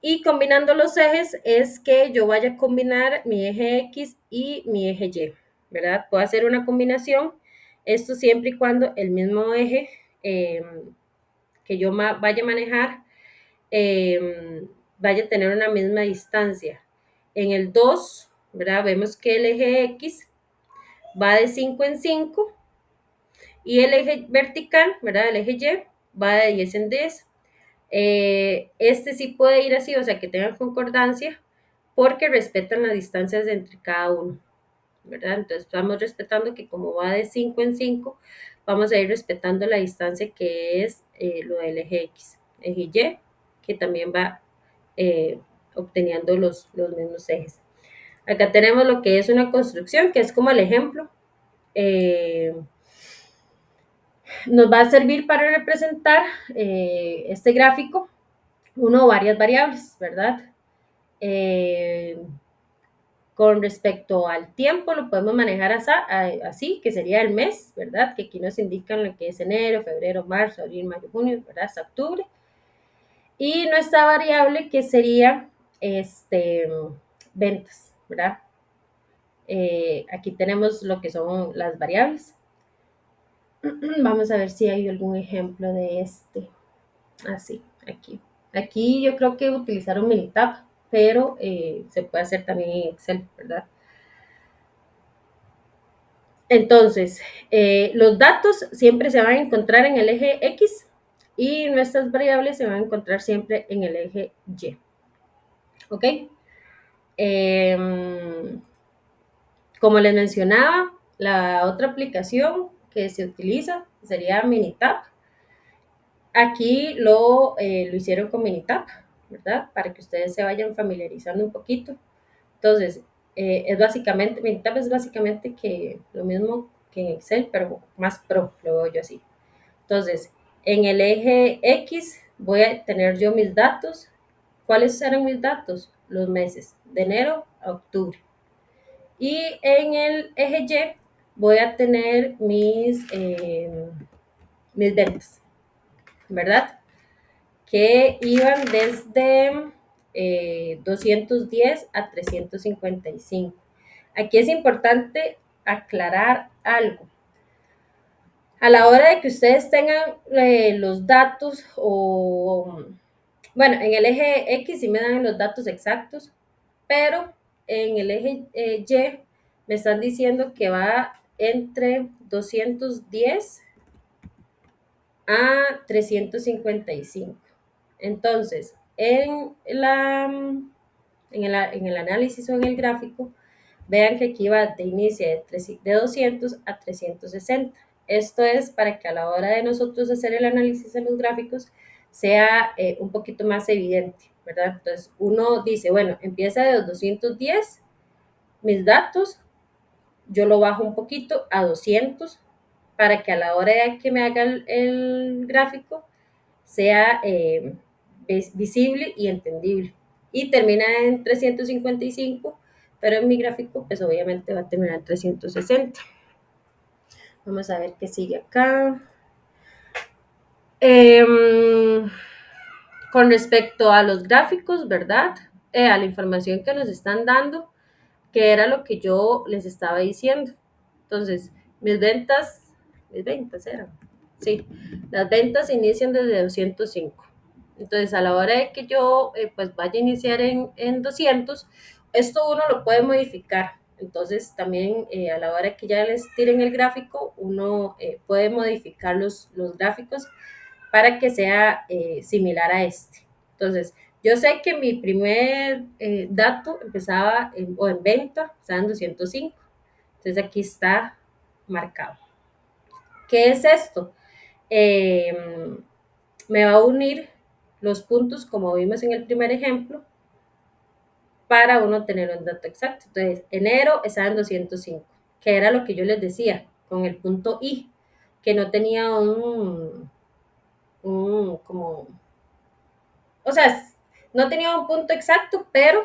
Y combinando los ejes es que yo vaya a combinar mi eje X y mi eje Y, ¿verdad? Puedo hacer una combinación, esto siempre y cuando el mismo eje que yo vaya a manejar vaya a tener una misma distancia. En el 2, ¿verdad? Vemos que el eje X va de 5 en 5 y el eje vertical, ¿verdad? El eje Y va de 10 en 10. Este sí puede ir así, o sea, que tenga concordancia, porque respetan las distancias entre cada uno, ¿verdad? Entonces, estamos respetando que como va de 5 en 5, vamos a ir respetando la distancia que es lo del eje X. Eje Y, que también va obteniendo los mismos ejes. Acá tenemos lo que es una construcción, que es como el ejemplo. Nos va a servir para representar este gráfico, uno o varias variables, ¿verdad? Con respecto al tiempo, lo podemos manejar así, que sería el mes, ¿verdad? Que aquí nos indican lo que es enero, febrero, marzo, abril, mayo, junio, ¿verdad? Hasta octubre. Y nuestra variable que sería ventas, ¿verdad? Aquí tenemos lo que son las variables. Vamos a ver si hay algún ejemplo de así, aquí. Aquí yo creo que utilizaron Minitab, pero se puede hacer también en Excel, ¿verdad? Entonces, los datos siempre se van a encontrar en el eje X y nuestras variables se van a encontrar siempre en el eje Y. ¿Ok? Como les mencionaba, la otra aplicación que se utiliza sería Minitab. Aquí lo hicieron con Minitab, ¿verdad? Para que ustedes se vayan familiarizando un poquito. Entonces, Minitab es básicamente que lo mismo que en Excel, pero más pro, lo veo yo así. Entonces, en el eje X voy a tener yo mis datos. ¿Cuáles serán mis datos? Los meses, de enero a octubre. Y en el eje Y voy a tener mis mis ventas, ¿verdad? Que iban desde 210 a 355. Aquí es importante aclarar algo. A la hora de que ustedes tengan los datos o, bueno, en el eje X sí me dan los datos exactos, pero en el eje Y me están diciendo que va entre 210 a 355. Entonces, en el análisis o en el gráfico, vean que aquí va de inicio de 200 a 360. Esto es para que a la hora de nosotros hacer el análisis en los gráficos sea un poquito más evidente, ¿verdad? Entonces, uno dice, bueno, empieza de los 210, mis datos, yo lo bajo un poquito a 200 para que a la hora de que me haga el gráfico sea visible y entendible. Y termina en 355, pero en mi gráfico pues obviamente va a terminar en 360. Vamos a ver qué sigue acá. Con respecto a los gráficos, ¿verdad? A la información que nos están dando, que era lo que yo les estaba diciendo. Entonces, mis ventas eran, sí, las ventas inician desde 205. Entonces, a la hora de que yo pues vaya a iniciar en 200, esto uno lo puede modificar. Entonces, también a la hora que ya les tiren el gráfico, uno puede modificar los gráficos para que sea similar a este. Entonces, yo sé que mi primer dato empezaba en venta, estaba en 205. Entonces, aquí está marcado. ¿Qué es esto? Me va a unir los puntos, como vimos en el primer ejemplo, para uno tener un dato exacto. Entonces, enero estaba en 205, que era lo que yo les decía, con el punto I, que no tenía como, o sea, no tenía un punto exacto, pero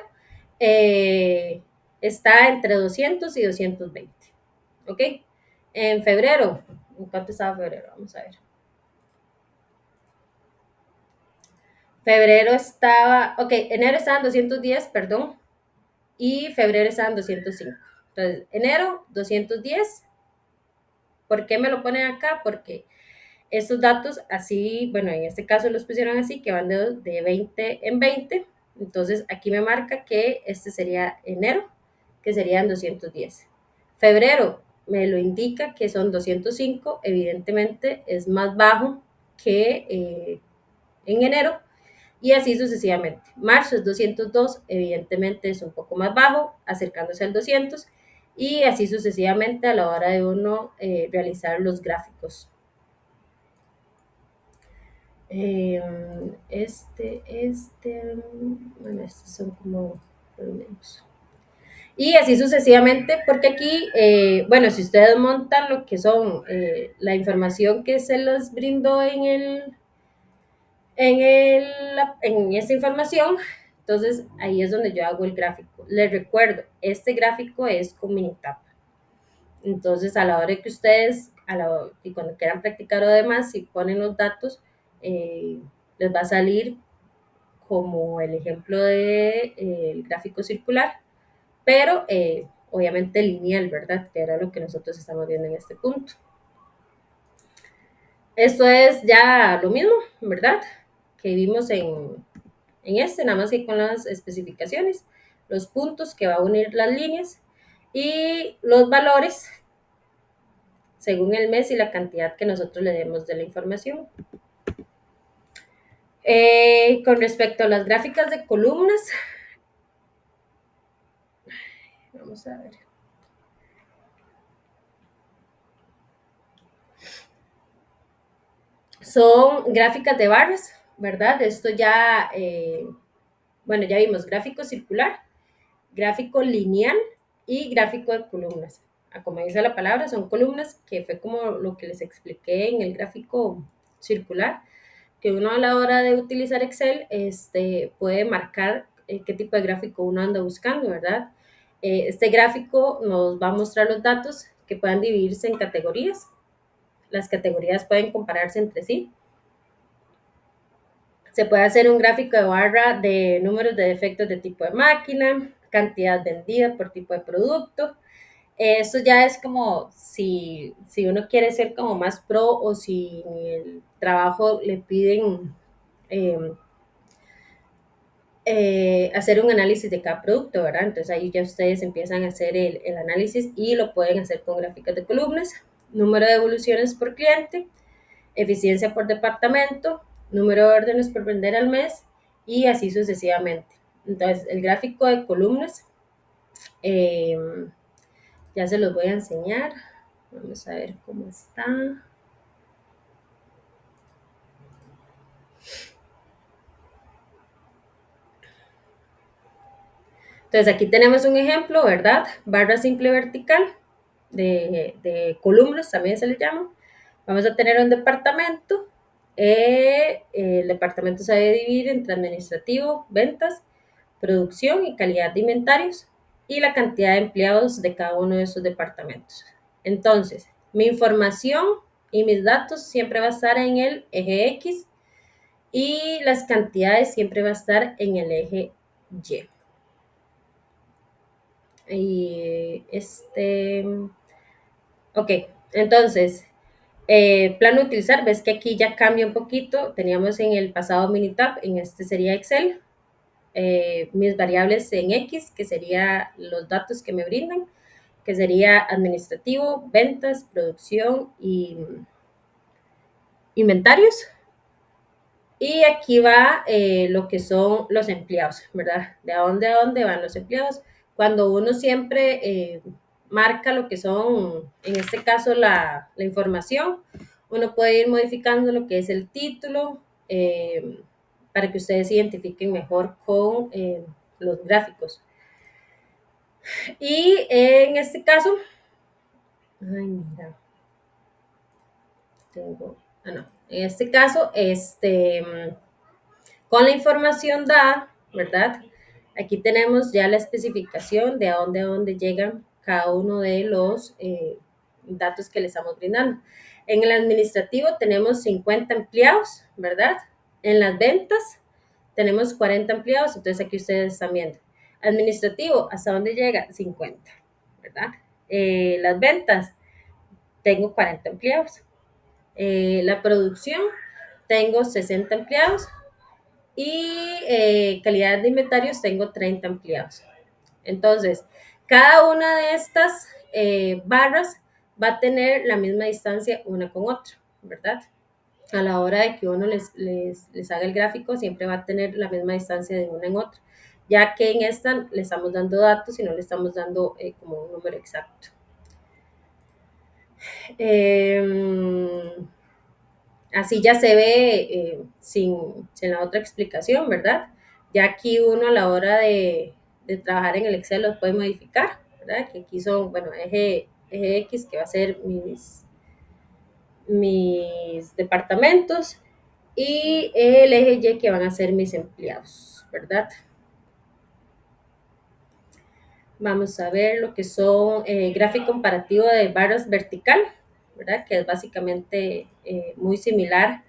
está entre 200 y 220, ¿ok? En febrero, ¿en cuánto estaba febrero? Vamos a ver. Febrero estaba, ok, enero estaba en 210, perdón, y febrero estaba en 205. Entonces, enero, 210. ¿Por qué me lo ponen acá? Porque estos datos así, bueno, en este caso los pusieron así, que van de 20 en 20. Entonces, aquí me marca que este sería enero, que serían 210. Febrero me lo indica que son 205, evidentemente es más bajo que en enero, y así sucesivamente. Marzo es 202, evidentemente es un poco más bajo, acercándose al 200, y así sucesivamente a la hora de uno realizar los gráficos. Bueno, estos son como los menos. Y así sucesivamente, porque aquí, bueno, si ustedes montan lo que son la información que se les brindó en esta información, entonces ahí es donde yo hago el gráfico. Les recuerdo, este gráfico es con Minitab. Entonces, a la hora que ustedes, y cuando quieran practicar o demás, si ponen los datos, les va a salir como el ejemplo del gráfico circular, pero obviamente lineal, ¿verdad? Que era lo que nosotros estamos viendo en este punto. Esto es ya lo mismo, ¿verdad? Que vimos en nada más que con las especificaciones, los puntos que va a unir las líneas y los valores según el mes y la cantidad que nosotros le demos de la información. Con respecto a las gráficas de columnas, vamos a ver. Son gráficas de barras, ¿verdad? Esto ya, bueno, ya vimos gráfico circular, gráfico lineal y gráfico de columnas. Como dice la palabra, son columnas, que fue como lo que les expliqué en el gráfico circular, que uno a la hora de utilizar Excel puede marcar qué tipo de gráfico uno anda buscando, ¿verdad? Este gráfico nos va a mostrar los datos que puedan dividirse en categorías. las categorías pueden compararse entre sí. Se puede hacer un gráfico de barra de números de defectos de tipo de máquina, cantidad vendida por tipo de producto. Eso ya es como si uno quiere ser como más pro o si en el trabajo le piden hacer un análisis de cada producto, ¿verdad? Entonces ahí ya ustedes empiezan a hacer el análisis y lo pueden hacer con gráficas de columnas, número de evoluciones por cliente, eficiencia por departamento, número de órdenes por vender al mes y así sucesivamente. Entonces el gráfico de columnas ya se los voy a enseñar. Vamos a ver cómo está. Entonces aquí tenemos un ejemplo, ¿verdad? Barra simple vertical de columnas, también se le llama. Vamos a tener un departamento. El departamento se debe dividir entre administrativo, ventas, producción y calidad de inventarios y la cantidad de empleados de cada uno de esos departamentos. Entonces, mi información y mis datos siempre va a estar en el eje X y las cantidades siempre va a estar en el eje Y. Ok, entonces, plano de utilizar, ves que aquí ya cambia un poquito, teníamos en el pasado Minitab, en este sería Excel, mis variables en X, que sería los datos que me brindan, que sería administrativo, ventas, producción y inventarios. Y aquí va lo que son los empleados, ¿verdad? ¿De dónde a dónde van los empleados? Cuando uno siempre marca lo que son, en este caso, la información, uno puede ir modificando lo que es el título para que ustedes se identifiquen mejor con los gráficos. Y en este caso, en este caso, con la información dada, ¿verdad? Aquí tenemos ya la especificación de a dónde llegan cada uno de los datos que le estamos brindando. En el administrativo tenemos 50 empleados, ¿verdad? En las ventas tenemos 40 empleados, entonces aquí ustedes están viendo. Administrativo, ¿hasta dónde llega? 50, ¿verdad? Las ventas, tengo 40 empleados. La producción, tengo 60 empleados. Y calidad de inventarios, tengo 30 empleados. Entonces, cada una de estas barras va a tener la misma distancia una con otra, ¿verdad? A la hora de que uno les haga el gráfico, siempre va a tener la misma distancia de una en otra, ya que en esta le estamos dando datos y no le estamos dando como un número exacto. Así ya se ve sin la otra explicación, ¿verdad? Ya aquí uno a la hora de trabajar en el Excel los puede modificar, ¿verdad? Que aquí son, bueno, eje X, que va a ser mis departamentos, y el eje Y, que van a ser mis empleados, ¿verdad? Vamos a ver lo que son gráfico comparativo de barras vertical, ¿verdad? Que es básicamente muy similar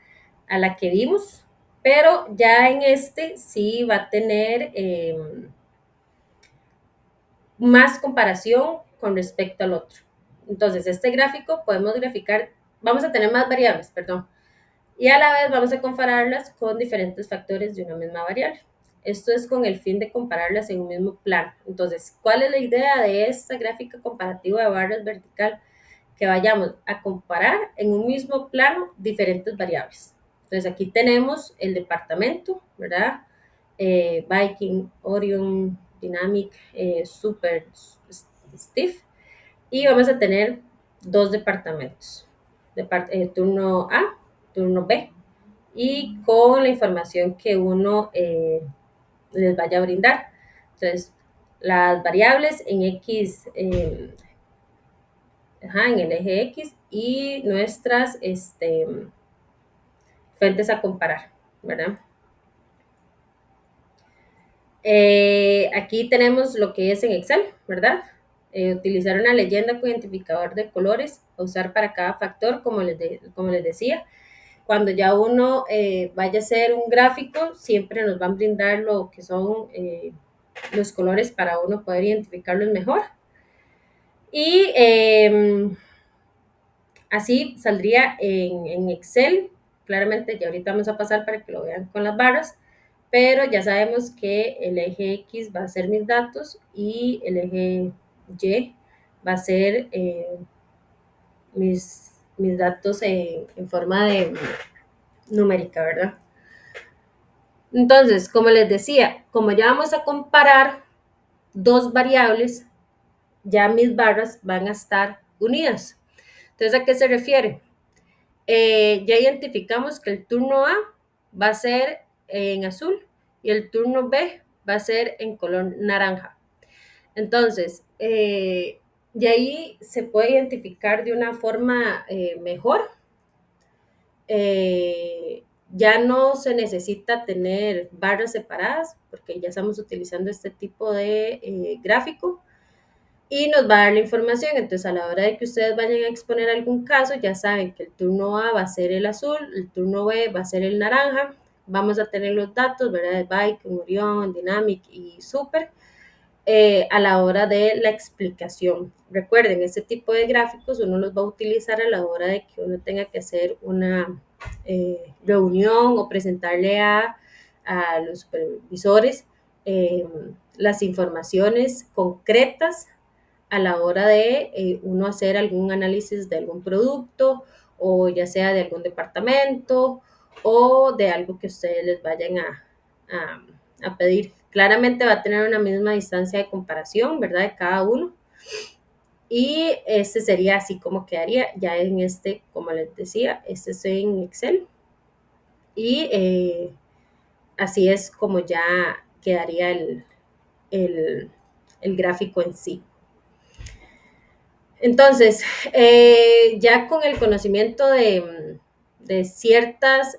a la que vimos, pero ya en este sí va a tener más comparación con respecto al otro. Entonces, este gráfico podemos graficar, vamos a tener más variables, perdón, y a la vez vamos a compararlas con diferentes factores de una misma variable. Esto es con el fin de compararlas en un mismo plano. Entonces, ¿cuál es la idea de esta gráfica comparativa de barras vertical? Que vayamos a comparar en un mismo plano diferentes variables. Entonces, aquí tenemos el departamento, ¿verdad? Viking, Orion, Dynamic, Super, Stiff. Y vamos a tener dos departamentos. Turno A, turno B. Y con la información que uno les vaya a brindar. Entonces, las variables en X, en el eje X, y nuestras fuentes a comparar, ¿verdad? Aquí tenemos lo que es en Excel, ¿verdad? utilizar una leyenda con identificador de colores, usar para cada factor, como les decía. Cuando ya uno vaya a hacer un gráfico, siempre nos van a brindar lo que son los colores para uno poder identificarlos mejor. Y así saldría en Excel. Claramente ya ahorita vamos a pasar para que lo vean con las barras, pero ya sabemos que el eje X va a ser mis datos y el eje Y va a ser mis datos en forma de numérica, ¿verdad? Entonces, como les decía, como ya vamos a comparar dos variables, ya mis barras van a estar unidas. Entonces, ¿a qué se refiere? Ya identificamos que el turno A va a ser en azul y el turno B va a ser en color naranja. Entonces, de ahí se puede identificar de una forma mejor. Ya no se necesita tener barras separadas porque ya estamos utilizando este tipo de gráfico y nos va a dar la información. Entonces, a la hora de que ustedes vayan a exponer algún caso, ya saben que el turno A va a ser el azul, el turno B va a ser el naranja. Vamos a tener los datos, ¿verdad? De Bike, Orion, Dynamic y Super a la hora de la explicación. Recuerden, este tipo de gráficos uno los va a utilizar a la hora de que uno tenga que hacer una reunión o presentarle a los supervisores las informaciones concretas a la hora de uno hacer algún análisis de algún producto o ya sea de algún departamento o de algo que ustedes les vayan a pedir. Claramente va a tener una misma distancia de comparación, ¿verdad? De cada uno. Y este sería así como quedaría ya en este, como les decía, este es en Excel. Y así es como ya quedaría el gráfico en sí. Entonces, ya con el conocimiento de ciertos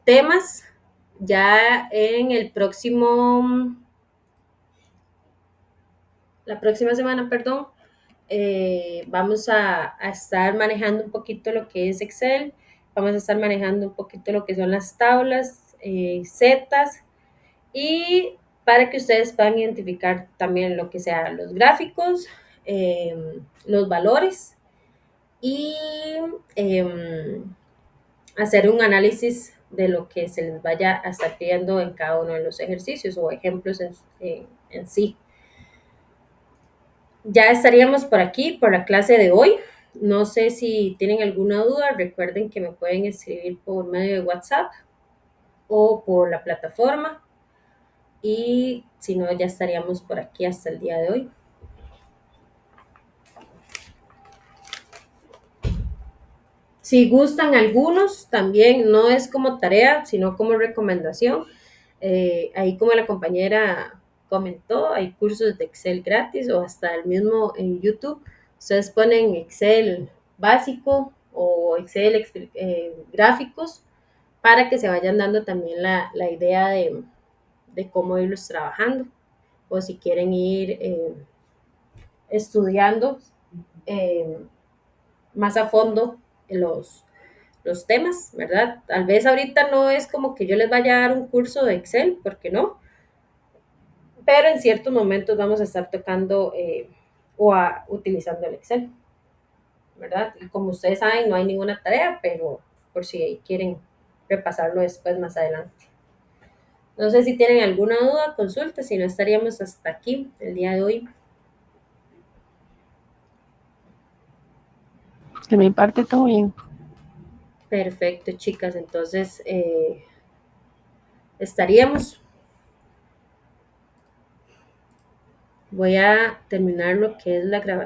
temas, ya en la próxima semana, perdón, vamos a estar manejando un poquito lo que es Excel, vamos a estar manejando un poquito lo que son las tablas, zetas, y para que ustedes puedan identificar también lo que sean los gráficos, los valores y hacer un análisis de lo que se les vaya a estar pidiendo en cada uno de los ejercicios o ejemplos en sí. Ya estaríamos por aquí, por la clase de hoy. No sé si tienen alguna duda, recuerden que me pueden escribir por medio de WhatsApp o por la plataforma. Y si no, ya estaríamos por aquí hasta el día de hoy. Si gustan algunos, también no es como tarea, sino como recomendación. Ahí como la compañera comentó, hay cursos de Excel gratis o hasta el mismo en YouTube. Ustedes ponen Excel básico o Excel gráficos para que se vayan dando también la idea de cómo irlos trabajando. O si quieren ir estudiando más a fondo los temas, ¿verdad? Tal vez ahorita no es como que yo les vaya a dar un curso de Excel, porque no, pero en ciertos momentos vamos a estar tocando utilizando el Excel, ¿verdad? Y como ustedes saben, no hay ninguna tarea, pero por si quieren repasarlo después más adelante. No sé si tienen alguna duda, consulta, si no estaríamos hasta aquí el día de hoy. De mi parte, todo bien. Perfecto, chicas. Entonces, estaríamos. Voy a terminar lo que es la grabación.